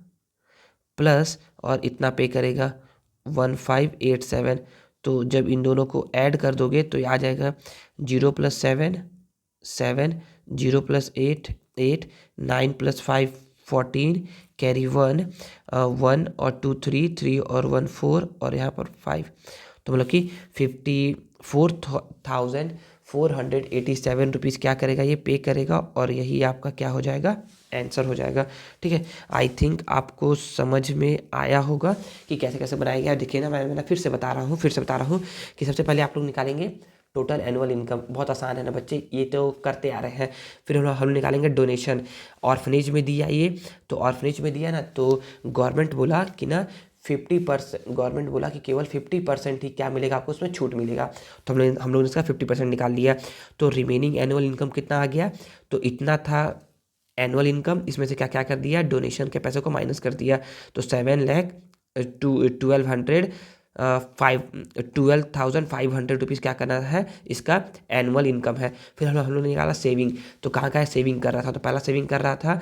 प्लस और इतना पे करेगा 1587। तो जब इन दोनों को ऐड कर दोगे तो ये आ जाएगा 0 + 7 7, 0 + 8 8, 9 + 5 14 कैरी 1 1 और 2 3 3 और 1 4 और यहाँ पर 5, तो मतलब कि 54,487 रुपीज़ क्या करेगा, ये पे करेगा। और यही आपका क्या हो जाएगा, आंसर हो जाएगा। ठीक है, आई थिंक आपको समझ में आया होगा कि कैसे कैसे बनाया गया। देखिए ना, मैं फिर से बता रहा हूँ कि सबसे पहले आप लोग निकालेंगे टोटल एनुअल इनकम। बहुत आसान है ना बच्चे, ये तो करते आ रहे हैं। फिर हम निकालेंगे डोनेशन, ऑर्फनेज में दिया ये, तो ऑर्फनेज में दिया ना, तो गवर्नमेंट बोला कि ना 50%, गवर्नमेंट बोला कि केवल 50% ही क्या मिलेगा आपको, उसमें छूट मिलेगा। तो हम लोग ने इसका 50% निकाल लिया। तो रिमेनिंग एनुअल इनकम कितना आ गया, तो इतना था एनुअल इनकम। इसमें से क्या क्या कर दिया, डोनेशन के पैसे को माइनस कर दिया। तो 12,500 रुपीज़ क्या करना है, इसका एनुअल इनकम है। फिर हम लोग ने निकाला सेविंग। तो कहाँ का है सेविंग कर रहा था, तो पहला सेविंग कर रहा था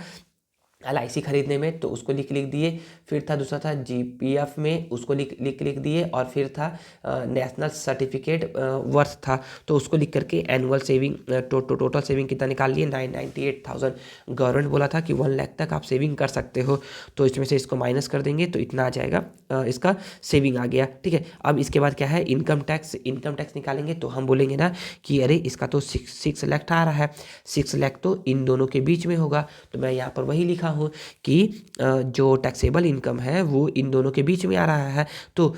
LIC खरीदने में, तो उसको लिख लिख दिए। फिर था दूसरा था GPF में, उसको लिख दिए। और फिर था नेशनल सर्टिफिकेट वर्थ था, तो उसको लिख करके एनुअल सेविंग टोटल सेविंग कितना निकाल लिए 998,000। गवर्नमेंट बोला था कि 1 लाख तक आप सेविंग कर सकते हो, तो इसमें से इसको माइनस कर देंगे तो इतना आ जाएगा, इसका सेविंग आ गया। ठीक है, अब इसके बाद क्या है, इनकम टैक्स निकालेंगे। तो हम बोलेंगे ना कि अरे इसका तो 6 लाख आ रहा है, 6 लाख तो इन दोनों के बीच में होगा। तो मैं यहाँ पर वही लिखा हूँ कि जो टैक्सेबल इनकम है वो इन दोनों के बीच में आ रहा है। तो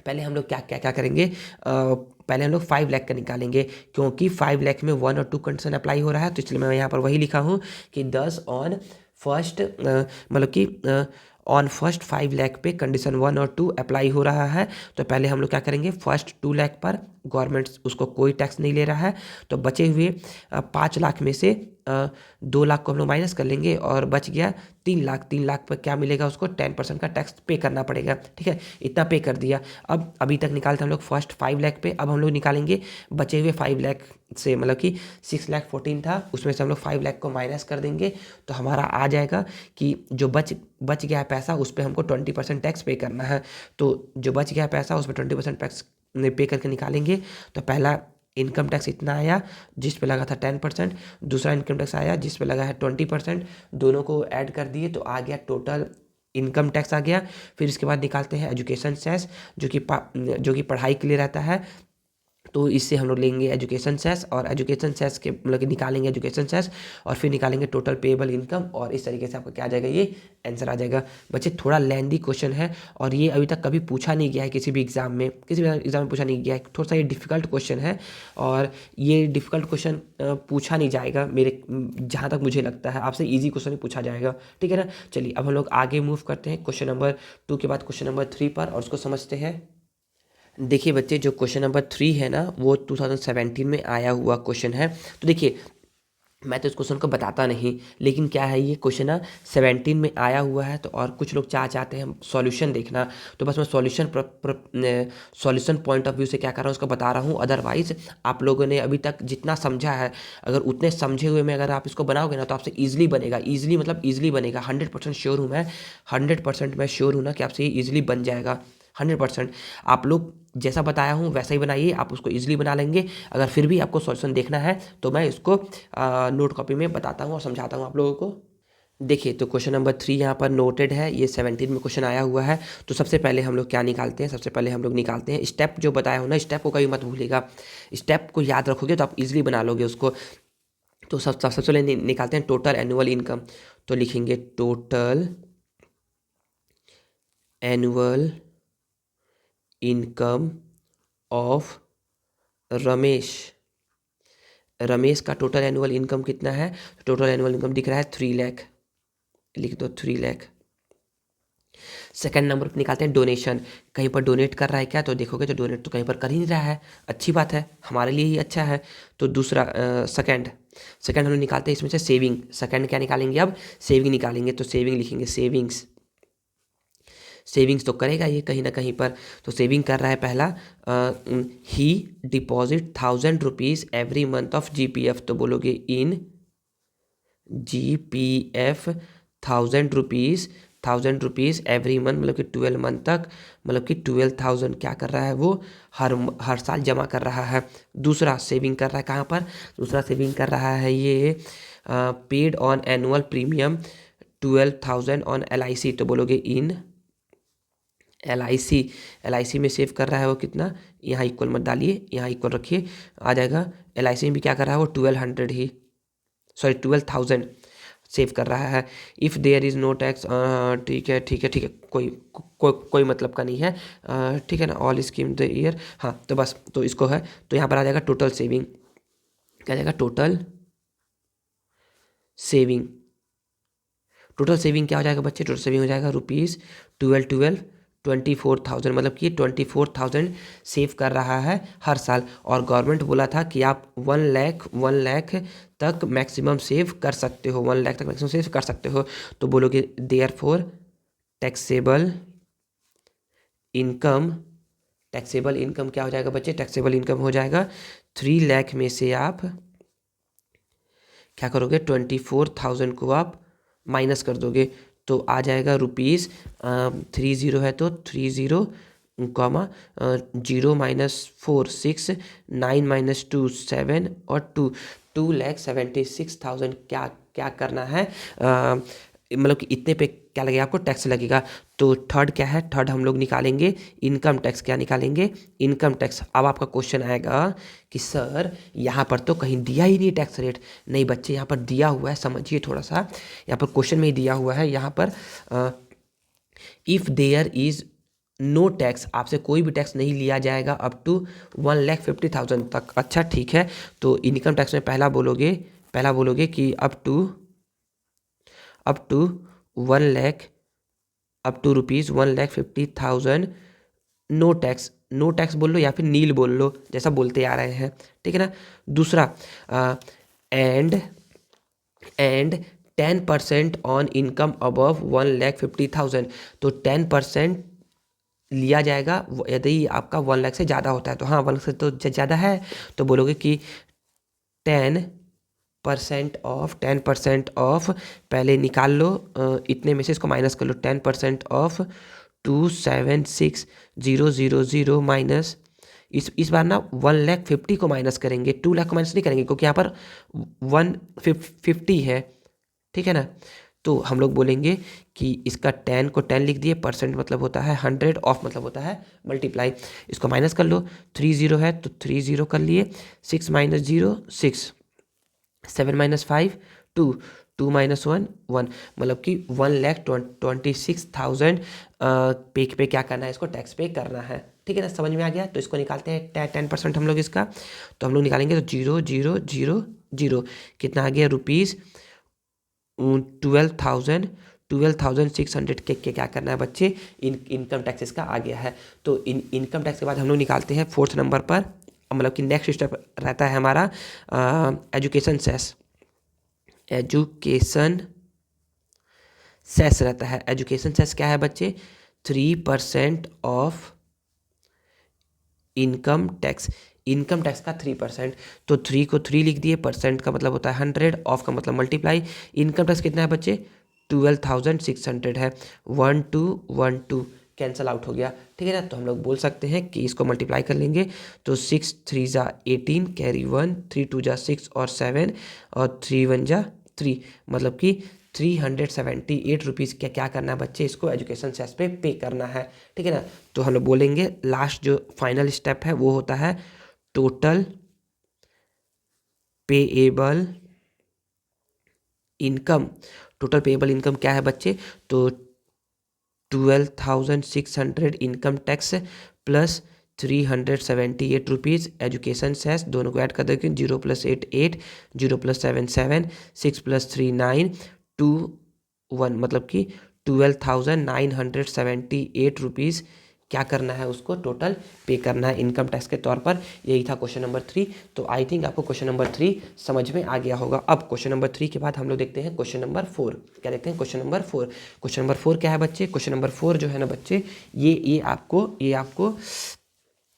पहले हम लोग क्या करेंगे, पहले हम लोग 5 लाख का निकालेंगे, क्योंकि 5 लाख में 1 और 2 कंडीशन अप्लाई हो रहा है। तो इसलिए मैं यहाँ पर वही लिखा हूँ कि 10 ऑन फर्स्ट, मतलब कि ऑन फर्स्ट 5 लाख पे कंडीशन 1 और 2 अप्लाई हो रहा है। तो पहले हम लोग क्या करेंगे, फर्स्ट 2 लाख पर गवर्नमेंट उसको कोई टैक्स नहीं ले रहा है, तो बचे हुए 5 लाख में से 2 लाख को हम लोग माइनस कर लेंगे और बच गया 3 लाख पर क्या मिलेगा, उसको 10% का टैक्स पे करना पड़ेगा। ठीक है, इतना पे कर दिया। अब अभी तक निकालते हम लोग फर्स्ट 5 लाख पे, अब हम लोग निकालेंगे बचे हुए 5 लाख से, मतलब कि 6 लाख 14 था, उसमें से हम लोग 5 लाख को माइनस कर देंगे। तो हमारा आ जाएगा कि जो बच गया है पैसा, उस पर हमको 20% टैक्स पे करना है। तो जो बच गया है पैसा उस पर 20% टैक्स पे करके निकालेंगे। तो पहला इनकम टैक्स इतना आया जिस पे लगा था 10%, दूसरा इनकम टैक्स आया जिस पे लगा है 20%, दोनों को ऐड कर दिए तो आ गया टोटल इनकम टैक्स आ गया। फिर इसके बाद निकालते हैं एजुकेशन सेस, जो कि पढ़ाई के लिए रहता है। तो इससे हम लोग लेंगे एजुकेशन सेस, और एजुकेशन सेस के मतलब कि निकालेंगे एजुकेशन सेस, और फिर निकालेंगे टोटल पेएबल इनकम, और इस तरीके से आपका क्या आ जाएगा, ये आंसर आ जाएगा। बच्चे थोड़ा लेंदी क्वेश्चन है, और ये अभी तक कभी पूछा नहीं गया है किसी भी एग्जाम में, पूछा नहीं गया है। थोड़ा सा ये डिफिकल्ट क्वेश्चन है, और ये डिफिकल्ट क्वेश्चन पूछा नहीं जाएगा मेरे जहाँ तक मुझे लगता है, आपसे ईजी क्वेश्चन ही पूछा जाएगा। ठीक है ना, चलिए अब हम लोग आगे मूव करते हैं क्वेश्चन नंबर 2 के बाद क्वेश्चन नंबर 3 पर, और उसको समझते हैं। देखिए बच्चे, जो क्वेश्चन नंबर 3 है ना, वो 2017 में आया हुआ क्वेश्चन है। तो देखिए, मैं तो इस क्वेश्चन को बताता नहीं, लेकिन क्या है, ये क्वेश्चन ना 17 में आया हुआ है। तो और कुछ लोग चाहते हैं सॉल्यूशन देखना, तो बस मैं सॉल्यूशन पॉइंट ऑफ व्यू से क्या कर रहा हूँ उसको बता रहा हूँ। अदरवाइज आप लोगों ने अभी तक जितना समझा है, अगर उतने समझे हुए में अगर आप इसको बनाओगे ना, तो आपसे ईजिली बनेगा। ईजिली मतलब ईजिली बनेगा, 100% श्योर हूँ मैं, 100% मैं श्योर हूँ ना कि आपसे ये ईजिली बन जाएगा 100%। आप लोग जैसा बताया हूँ वैसा ही बनाइए, आप उसको इजीली बना लेंगे। अगर फिर भी आपको सॉल्यूशन देखना है तो मैं इसको नोट कॉपी में बताता हूँ और समझाता हूँ आप लोगों को। देखिए, तो क्वेश्चन नंबर 3 यहाँ पर नोटेड है, ये 17 में क्वेश्चन आया हुआ है। तो सबसे पहले हम लोग क्या निकालते हैं, सबसे पहले हम लोग निकालते हैं स्टेप जो बताया हूँ ना, स्टेप को कभी मत भूलिएगा। स्टेप को याद रखोगे तो आप इजीली बना लोगे उसको। तो सबसे पहले निकालते हैं टोटल एनुअल इनकम। तो लिखेंगे total annual income of Ramesh. Ramesh का टोटल एनुअल इनकम कितना है, टोटल एनुअल इनकम दिख रहा है 3 लाख, लिख दो 3 लाख। सेकंड नंबर पर निकालते हैं डोनेशन, कहीं पर डोनेट कर रहा है क्या, तो देखोगे तो डोनेट तो कहीं पर कर ही नहीं रहा है, अच्छी बात है, हमारे लिए ही अच्छा है। तो दूसरा सेकंड हम लोग निकालते हैं इसमें से सेविंग। सेकंड क्या निकालेंगे, अब सेविंग निकालेंगे। तो सेविंग लिखेंगे, सेविंग्स तो करेगा ये कहीं ना कहीं पर। तो सेविंग कर रहा है पहला, he deposit 1,000 rupees every month of GPF। तो बोलोगे in GPF 1,000 rupees every month, मतलब कि 12 मंथ तक, मतलब कि 12,000 क्या कर रहा है वो, हर साल जमा कर रहा है। दूसरा सेविंग कर रहा है कहाँ पर, दूसरा सेविंग कर रहा है ये paid on annual premium 12,000 on LIC। तो बोलोगे इन LIC में सेव कर रहा है वो कितना, यहाँ इक्वल मत डालिए, यहाँ इक्वल रखिए, आ जाएगा। LIC में भी क्या कर रहा है वो 1200 ही, सॉरी 12,000 सेव कर रहा है। If there is no tax, ठीक है, कोई मतलब का नहीं है, ठीक है ना। ऑल स्कीम द ईयर, हाँ, तो बस तो इसको है। तो यहाँ पर आ जाएगा टोटल सेविंग, क्या जाएगा टोटल सेविंग। टोटल सेविंग क्या हो जाएगा बच्चे, टोटल सेविंग हो जाएगा रुपीज़ 24,000, मतलब कि 24,000 सेव कर रहा है हर साल। और गवर्नमेंट बोला था कि आप 1 लाख तक मैक्सिमम सेव कर सकते हो, 1 लाख तक मैक्सिमम सेव कर सकते हो। तो बोलोगे देयरफॉर टैक्सेबल इनकम क्या हो जाएगा बच्चे, टैक्सेबल इनकम हो जाएगा 3 लाख में से आप क्या करोगे, 24,000 को आप माइनस कर दोगे तो आ जाएगा रुपीज़ 30 है तो 30 कॉमा 0-4 6 9 - 2 7 और 2,76,000 क्या क्या करना है, मतलब कि इतने पे क्या लगेगा आपको, टैक्स लगेगा। तो थर्ड क्या है, थर्ड हम लोग निकालेंगे इनकम टैक्स। क्या निकालेंगे, इनकम टैक्स। अब आपका क्वेश्चन आएगा कि सर यहाँ पर तो कहीं दिया ही नहीं टैक्स रेट। नहीं बच्चे, यहाँ पर दिया हुआ है, समझिए थोड़ा सा, यहाँ पर क्वेश्चन में ही दिया हुआ है। यहाँ पर if there is no tax, आपसे कोई भी टैक्स नहीं लिया जाएगा अप टू 1,50,000 तक। अच्छा ठीक है, तो इनकम टैक्स में पहला बोलोगे कि up to 1 lakh, up to ₹1,50,000 no tax. No tax बोल लो या फिर नील बोल लो, जैसा बोलते आ रहे हैं, ठीक है ना। दूसरा एंड 10% ऑन इनकम अबव 1,50,000, तो 10% लिया जाएगा यदि आपका 1 लाख से ज़्यादा होता है। तो हाँ 1 लाख से तो ज़्यादा है, तो बोलोगे कि 10% ऑफ, पहले निकाल लो, इतने में से इसको माइनस कर लो। 10% ऑफ 276,000 माइनस, इस बार ना 1,50,000 को माइनस करेंगे, 2 लाख को माइनस नहीं करेंगे क्योंकि यहाँ पर 150 है, ठीक है ना। तो हम लोग बोलेंगे कि इसका 10 को 10 लिख दिए, परसेंट मतलब होता है 100, ऑफ मतलब होता है मल्टीप्लाई। इसको माइनस कर लो, 30 है तो 30 कर लिए, 6 - 0 6, 7 - 5 2, 2 - 1 1, मतलब कि 1,26,000 पे क्या करना है, इसको टैक्स पे करना है, ठीक है ना। समझ में आ गया। तो इसको निकालते हैं 10% हम लोग इसका, तो हम लोग निकालेंगे तो 0,000 कितना आ गया, रुपीज़ 12,600 के क्या करना है बच्चे, इनकम टैक्स इसका आ गया है। तो इनकम टैक्स के बाद हम लोग निकालते हैं 4th नंबर पर, मतलब कि नेक्स्ट स्टेप रहता है हमारा एजुकेशन सेस। एजुकेशन सेस रहता है। एजुकेशन सेस क्या है बच्चे, 3% of income tax. Income tax का 3%, तो 3 को 3 लिख दिए, परसेंट का मतलब होता है 100, ऑफ का मतलब मल्टीप्लाई। इनकम टैक्स कितना है बच्चे, 12,600 है, 1212 कैंसल आउट हो गया, ठीक है ना। तो हम लोग बोल सकते हैं कि इसको मल्टीप्लाई कर लेंगे, तो 6 3 ज़ा 18, कैरी 1, 3 2 ज़ा 6 और 7 और 3 1 ज़ा 3, मतलब कि 378 रुपीज़ क्या करना है बच्चे, इसको एजुकेशन सेस पे करना है, ठीक है ना। तो हम लोग बोलेंगे लास्ट जो फाइनल स्टेप है वो होता है total payable income. Total payable income क्या है बच्चे, तो 12,600 income tax plus 378 rupees education cess, दोनों को ऐड कर देंगे, 0 + 8 8, 0 + 7 7, 6 + 3 9, 2 1, मतलब कि 12,978 रुपीज़ क्या करना है, उसको टोटल पे करना है इनकम टैक्स के तौर पर। यही था क्वेश्चन नंबर 3। तो आई थिंक आपको क्वेश्चन नंबर 3 समझ में आ गया होगा। अब क्वेश्चन नंबर 3 के बाद हम लोग देखते हैं क्वेश्चन नंबर 4। क्या देखते हैं, क्वेश्चन नंबर 4। क्वेश्चन नंबर 4 क्या है बच्चे, क्वेश्चन नंबर 4 जो है ना बच्चे, ये आपको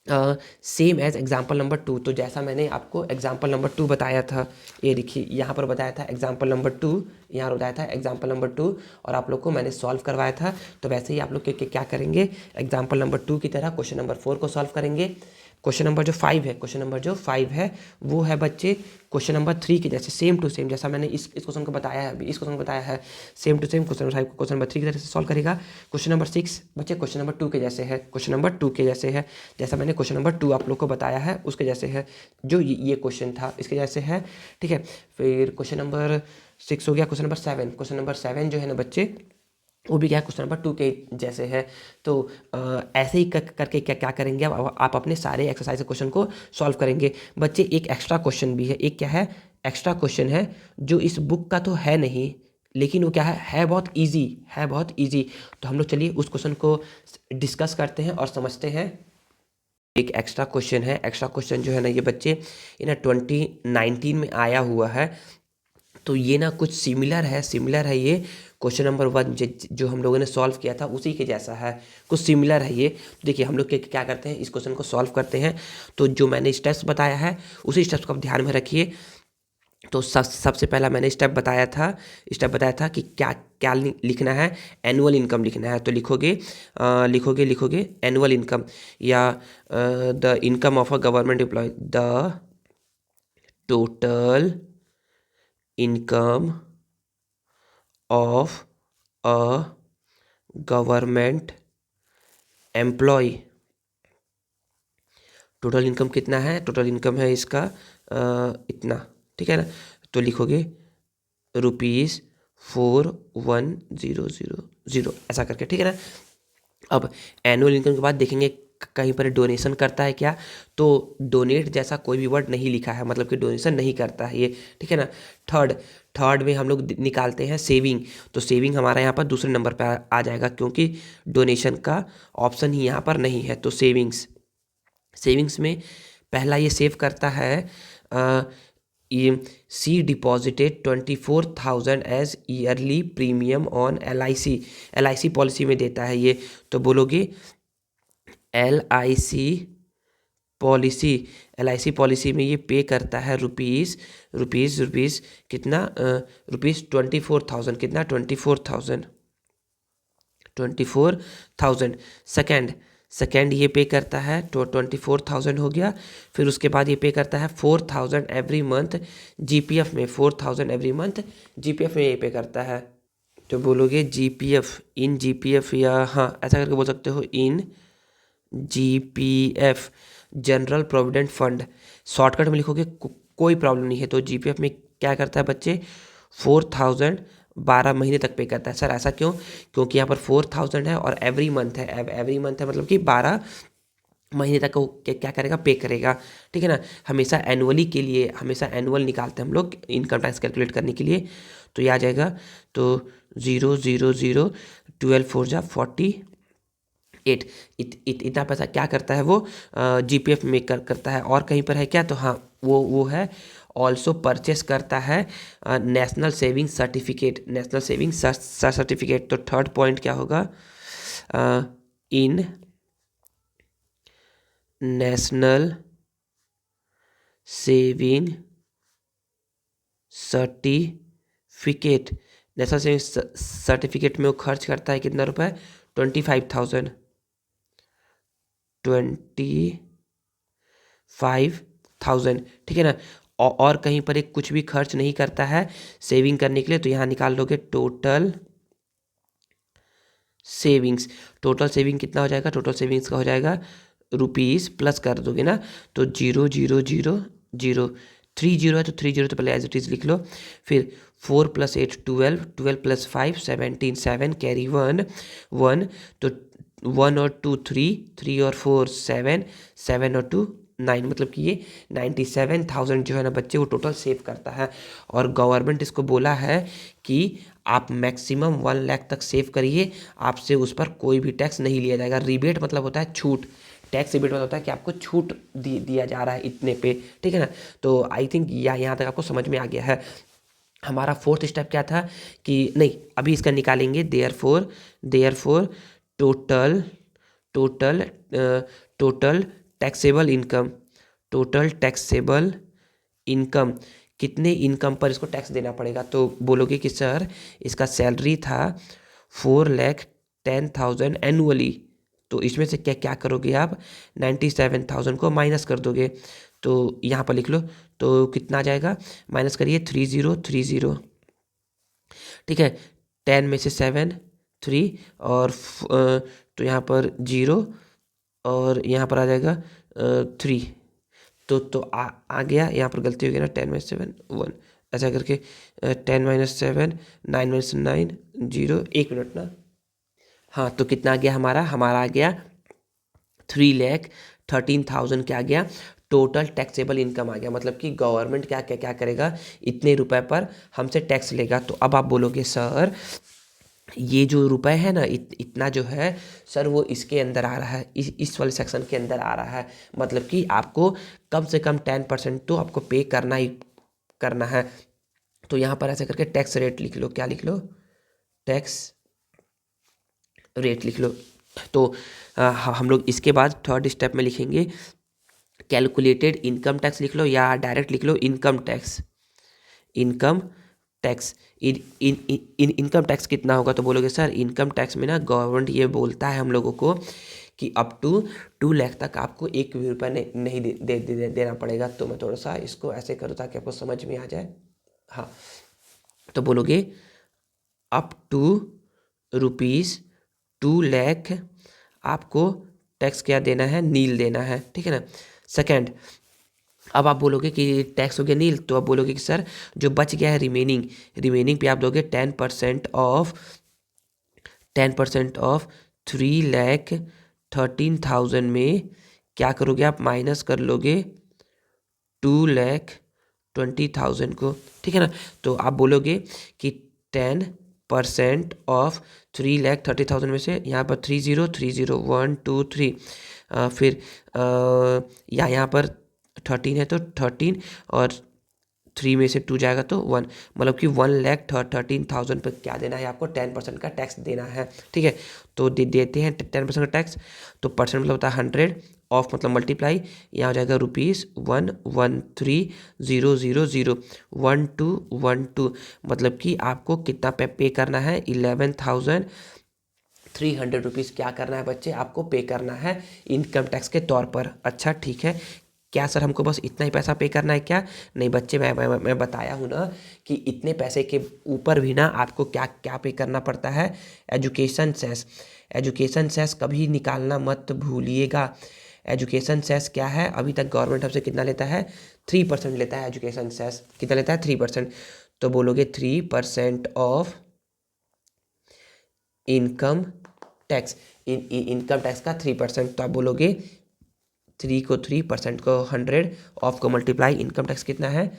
सेम एज एग्जाम्पल नंबर 2। तो जैसा मैंने आपको एग्जाम्पल नंबर 2 बताया था, ये देखिए यहाँ पर बताया था एग्जाम्पल नंबर 2, यहाँ बताया था एग्जाम्पल नंबर 2, और आप लोग को मैंने सॉल्व करवाया था। तो वैसे ही आप लोग क्या करेंगे, एग्जाम्पल नंबर 2 की तरह क्वेश्चन नंबर 4 को सॉल्व करेंगे। क्वेश्चन नंबर जो 5 है, क्वेश्चन नंबर जो 5 है वो है बच्चे क्वेश्चन नंबर 3 के जैसे, सेम टू सेम, जैसा मैंने इस क्वेश्चन को बताया है, इस क्वेश्चन को बताया है, same to same question number 5 question number 3 की तरह से सॉल्व करेगा। क्वेश्चन नंबर 6 बच्चे क्वेश्चन नंबर 2 के जैसे है, क्वेश्चन नंबर 2 के जैसे है, जैसा मैंने क्वेश्चन नंबर 2 आप लोग को बताया है उसके जैसे है, जो ये क्वेश्चन था इसके जैसे है, ठीक है। फिर क्वेश्चन नंबर 6 हो गया। क्वेश्चन नंबर 7, क्वेश्चन नंबर 7 जो है ना बच्चे, वो भी क्या है, क्वेश्चन नंबर 2 के जैसे है। तो ऐसे ही करके क्या करेंगे, आप अपने सारे एक्सरसाइज क्वेश्चन को सॉल्व करेंगे बच्चे। एक एक्स्ट्रा क्वेश्चन भी है, एक क्या है, एक्स्ट्रा क्वेश्चन है जो इस बुक का तो है नहीं, लेकिन वो क्या है बहुत ईजी है, बहुत ईजी। तो हम लोग चलिए उस क्वेश्चन को डिस्कस करते हैं और समझते हैं। एक एक्स्ट्रा क्वेश्चन है, एक्स्ट्रा क्वेश्चन जो है ना ये बच्चे, ये ना 2019 में आया हुआ है। तो ये ना कुछ सिमिलर है ये क्वेश्चन नंबर 1 जो हम लोगों ने सॉल्व किया था उसी के जैसा है, कुछ सिमिलर है ये। तो देखिए हम लोग क्या करते हैं, इस क्वेश्चन को सॉल्व करते हैं। तो जो मैंने स्टेप्स बताया है उसी स्टेप्स को आप ध्यान में रखिए। तो सबसे पहला मैंने स्टेप बताया था कि क्या क्या लिखना है, एनुअल इनकम लिखना है। तो लिखोगे एनुअल इनकम या the income of a government employee, the total income of a government employee. Total income कितना है, टोटल इनकम है इसका इतना, ठीक है ना। तो लिखोगे ₹4100 ऐसा करके, ठीक है ना। अब एनुअल इनकम के बाद देखेंगे कहीं पर डोनेशन करता है क्या, तो डोनेट जैसा कोई भी वर्ड नहीं लिखा है, मतलब कि डोनेशन नहीं करता है ये, ठीक है ना। थर्ड में हम लोग निकालते हैं सेविंग। तो सेविंग हमारा यहाँ पर दूसरे नंबर पर आ जाएगा, क्योंकि डोनेशन का ऑप्शन ही यहाँ पर नहीं है। तो सेविंग्स में पहला ये सेव करता है, ये C deposited 24,000 as yearly premium on LIC policy में देता है ये। तो बोलोगे LIC पॉलिसी में ये पे करता है रुपीज़ कितना, ₹24,000, कितना 24,000। सेकेंड ये पे करता है, तो 24,000 हो गया। फिर उसके बाद ये पे करता है 4,000 एवरी मंथ GPF में, 4,000 एवरी मंथ GPF में ये पे करता है। तो बोलोगे इन GPF या हाँ ऐसा करके बोल सकते हो, इन GPF general provident fund. Shortcut में लिखोगे कोई प्रॉब्लम नहीं है। तो GPF में क्या करता है बच्चे, 4,000 12 महीने तक पे करता है। सर ऐसा क्यों, क्योंकि यहाँ पर 4,000 है और एवरी मंथ है, एवरी मंथ है मतलब कि 12 महीने तक वो क्या करेगा, पे करेगा, ठीक है ना। हमेशा एनुअल निकालते हैं हम लोग इनकम टैक्स कैलकुलेट करने के लिए। तो ये आ जाएगा, तो 000 12 4 जा 48। इतना पैसा क्या करता है वो, GPF में करता है। और कहीं पर है क्या, तो हाँ वो है ऑल्सो परचेस करता है नेशनल सेविंग सर्टिफिकेट। तो थर्ड पॉइंट क्या होगा, in national saving certificate. National saving certificate में वो खर्च करता है कितना रुपए, 25,000, ठीक है ना। और कहीं पर एक कुछ भी खर्च नहीं करता है सेविंग करने के लिए। तो यहाँ निकाल लोगे टोटल सेविंग कितना हो जाएगा, टोटल सेविंग्स का हो जाएगा रुपीज़ प्लस कर दोगे ना, तो 0,0,0,0 3 जीरो है, तो 3 जीरो तो पहले एज इट इज़ लिख लो। फिर 4 + 8 12 12 + 5 17 7 कैरी 1 तो 1 और 2 3 और 4 7 7 और 2 9, मतलब कि ये 97,000 जो है ना बच्चे, वो टोटल सेव करता है। और गवर्नमेंट इसको बोला है कि आप मैक्सिमम 1 लाख तक सेव करिए, आपसे उस पर कोई भी टैक्स नहीं लिया जाएगा। रिबेट मतलब होता है छूट, टैक्स रिबेट मतलब होता है कि आपको छूट दिया जा रहा है इतने पे, ठीक है ना। तो आई थिंक यहाँ तक आपको समझ में आ गया है। हमारा फोर्थ स्टेप क्या था कि नहीं, अभी इसका निकालेंगे। देयरफॉर टोटल टैक्सेबल इनकम कितने इनकम पर इसको टैक्स देना पड़ेगा। तो बोलोगे कि सर इसका सैलरी था 4,10,000 एनुअली, तो इसमें से क्या क्या करोगे आप, 97,000 को माइनस कर दोगे। तो यहाँ पर लिख लो, तो कितना आ जाएगा, माइनस करिए 3030, ठीक है। 10 में से 7 3 और तो यहाँ पर 0 और यहाँ पर आ जाएगा 3। तो आ गया, यहाँ पर गलती हो गई ना, 10 में 7 1 ऐसा करके 10 - 7 9 - 9 0, 1 मिनट ना। हाँ, तो कितना आ गया हमारा आ गया 3,13,000 क्या आ गया, टोटल टैक्सेबल इनकम आ गया। मतलब कि गवर्नमेंट क्या करेगा, इतने रुपए पर हमसे टैक्स लेगा। तो अब आप बोलोगे सर ये जो रुपए है ना, इतना जो है सर वो इसके अंदर आ रहा है, इस वाले सेक्शन के अंदर आ रहा है। मतलब कि आपको कम से कम 10% तो आपको पे करना ही करना है। तो यहाँ पर ऐसे करके टैक्स रेट लिख लो, क्या लिख लो, टैक्स रेट लिख लो। तो हम लोग इसके बाद थर्ड स्टेप में लिखेंगे कैलकुलेटेड इनकम टैक्स लिख लो, या डायरेक्ट लिख low income tax. Income tax. Income tax कितना होगा, तो बोलोगे सर इनकम टैक्स में ना गवर्नमेंट ये बोलता है हम लोगों को कि अप टू 2 लाख तक आपको एक भी रुपया नहीं देना पड़ेगा। तो मैं थोड़ा सा इसको ऐसे करूँ ताकि आपको समझ में आ जाए। हाँ, तो बोलोगे अप टू ₹2 लाख आपको टैक्स क्या देना है, नील देना है, ठीक है ना। सेकंड, अब आप बोलोगे कि टैक्स हो गया नील, तो आप बोलोगे कि सर जो बच गया है रिमेनिंग पे आप दोगे 10% ऑफ 3,13,000 में क्या करोगे आप, माइनस कर लोगे 2,20,000 को, ठीक है ना। तो आप बोलोगे कि 10% ऑफ 3,30,000 में से यहाँ पर 30, 1 2 3 फिर यहाँ पर 13 है तो 13 और 3 में से 2 जाएगा तो 1, मतलब कि 1,13,000 पर क्या देना है आपको, 10% का टैक्स देना है, ठीक है। तो देते हैं 10% का टैक्स, तो परसेंट मतलब होता है 100, ऑफ मतलब मल्टीप्लाई, यहाँ हो जाएगा ₹113,000 मतलब कि आपको कितना पे करना है, 11,300 रुपीज़ क्या करना है बच्चे, आपको पे करना है इनकम टैक्स के तौर पर। अच्छा ठीक है, क्या सर हमको बस इतना ही पैसा पे करना है क्या? नहीं बच्चे, मैं बताया हूँ ना कि इतने पैसे के ऊपर भी ना आपको क्या क्या पे करना पड़ता है, एजुकेशन सेस कभी निकालना मत भूलिएगा। एजुकेशन सेस क्या है, अभी तक गवर्नमेंट हमसे कितना लेता है, 3% लेता है एजुकेशन सेस, कितना लेता है 3%। तो बोलोगे 3% of income tax, income tax का 3%, तो आप बोलोगे 3% को 100, ऑफ को मल्टीप्लाई, इनकम टैक्स कितना है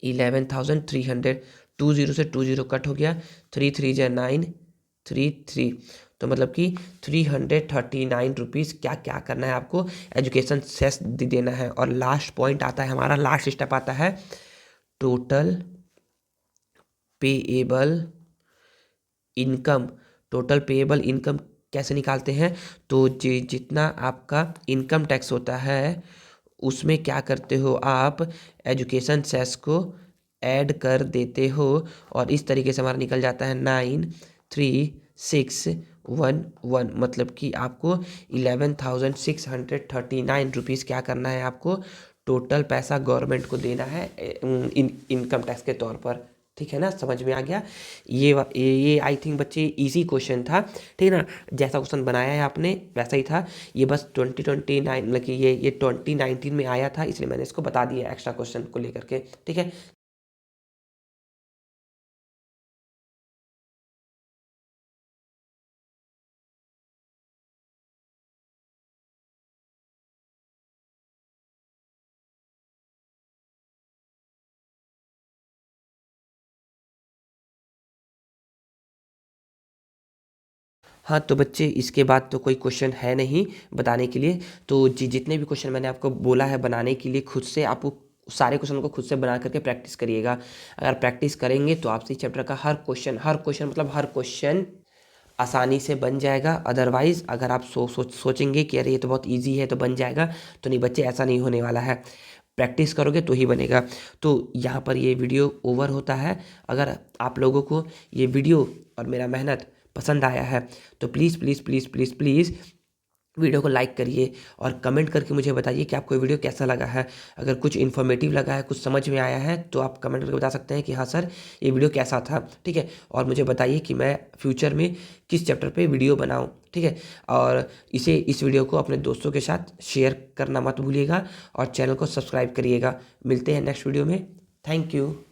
11,300, 20 से 20 कट हो गया, 3 3 जा 9, 3 3, तो मतलब कि 339 रुपीज़ क्या क्या करना है आपको, एजुकेशन सेस देना है। और लास्ट पॉइंट आता है हमारा, लास्ट स्टेप आता है टोटल पेएबल इनकम कैसे निकालते हैं, तो जितना आपका इनकम टैक्स होता है उसमें क्या करते हो आप, एजुकेशन सेस को ऐड कर देते हो, और इस तरीके से हमारा निकल जाता है 93611, मतलब कि आपको 11,639 रुपीज़ क्या करना है आपको, टोटल पैसा गवर्नमेंट को देना है इनकम टैक्स के तौर पर, ठीक है ना, समझ में आ गया। ये आई थिंक बच्चे इजी क्वेश्चन था, ठीक है ना, जैसा क्वेश्चन बनाया है आपने वैसा ही था, ये बस 2029 मतलब कि ये 2019 में आया था, इसलिए मैंने इसको बता दिया एक्स्ट्रा क्वेश्चन को लेकर के, ठीक है। हाँ तो बच्चे इसके बाद तो कोई क्वेश्चन है नहीं बताने के लिए, तो जितने भी क्वेश्चन मैंने आपको बोला है बनाने के लिए, खुद से आपको सारे क्वेश्चन को खुद से बना करके प्रैक्टिस करिएगा। अगर प्रैक्टिस करेंगे तो आपसे चैप्टर का हर क्वेश्चन मतलब हर क्वेश्चन आसानी से बन जाएगा। अदरवाइज़ अगर आप सोचेंगे कि अरे ये तो बहुत ईजी है तो बन जाएगा, तो नहीं बच्चे, ऐसा नहीं होने वाला है, प्रैक्टिस करोगे तो ही बनेगा। तो यहाँ पर ये वीडियो ओवर होता है। अगर आप लोगों को ये वीडियो और मेरा मेहनत पसंद आया है तो please please please please please video को लाइक करिए और कमेंट करके मुझे बताइए कि आपको ये वीडियो कैसा लगा है। अगर कुछ इन्फॉर्मेटिव लगा है, कुछ समझ में आया है, तो आप कमेंट करके बता सकते हैं कि हाँ सर ये वीडियो कैसा था, ठीक है। और मुझे बताइए कि मैं फ्यूचर में किस चैप्टर पे वीडियो बनाऊँ, ठीक है। और इस वीडियो को अपने दोस्तों के साथ शेयर करना मत भूलिएगा और चैनल को सब्सक्राइब करिएगा। मिलते हैं नेक्स्ट वीडियो में। Thank you.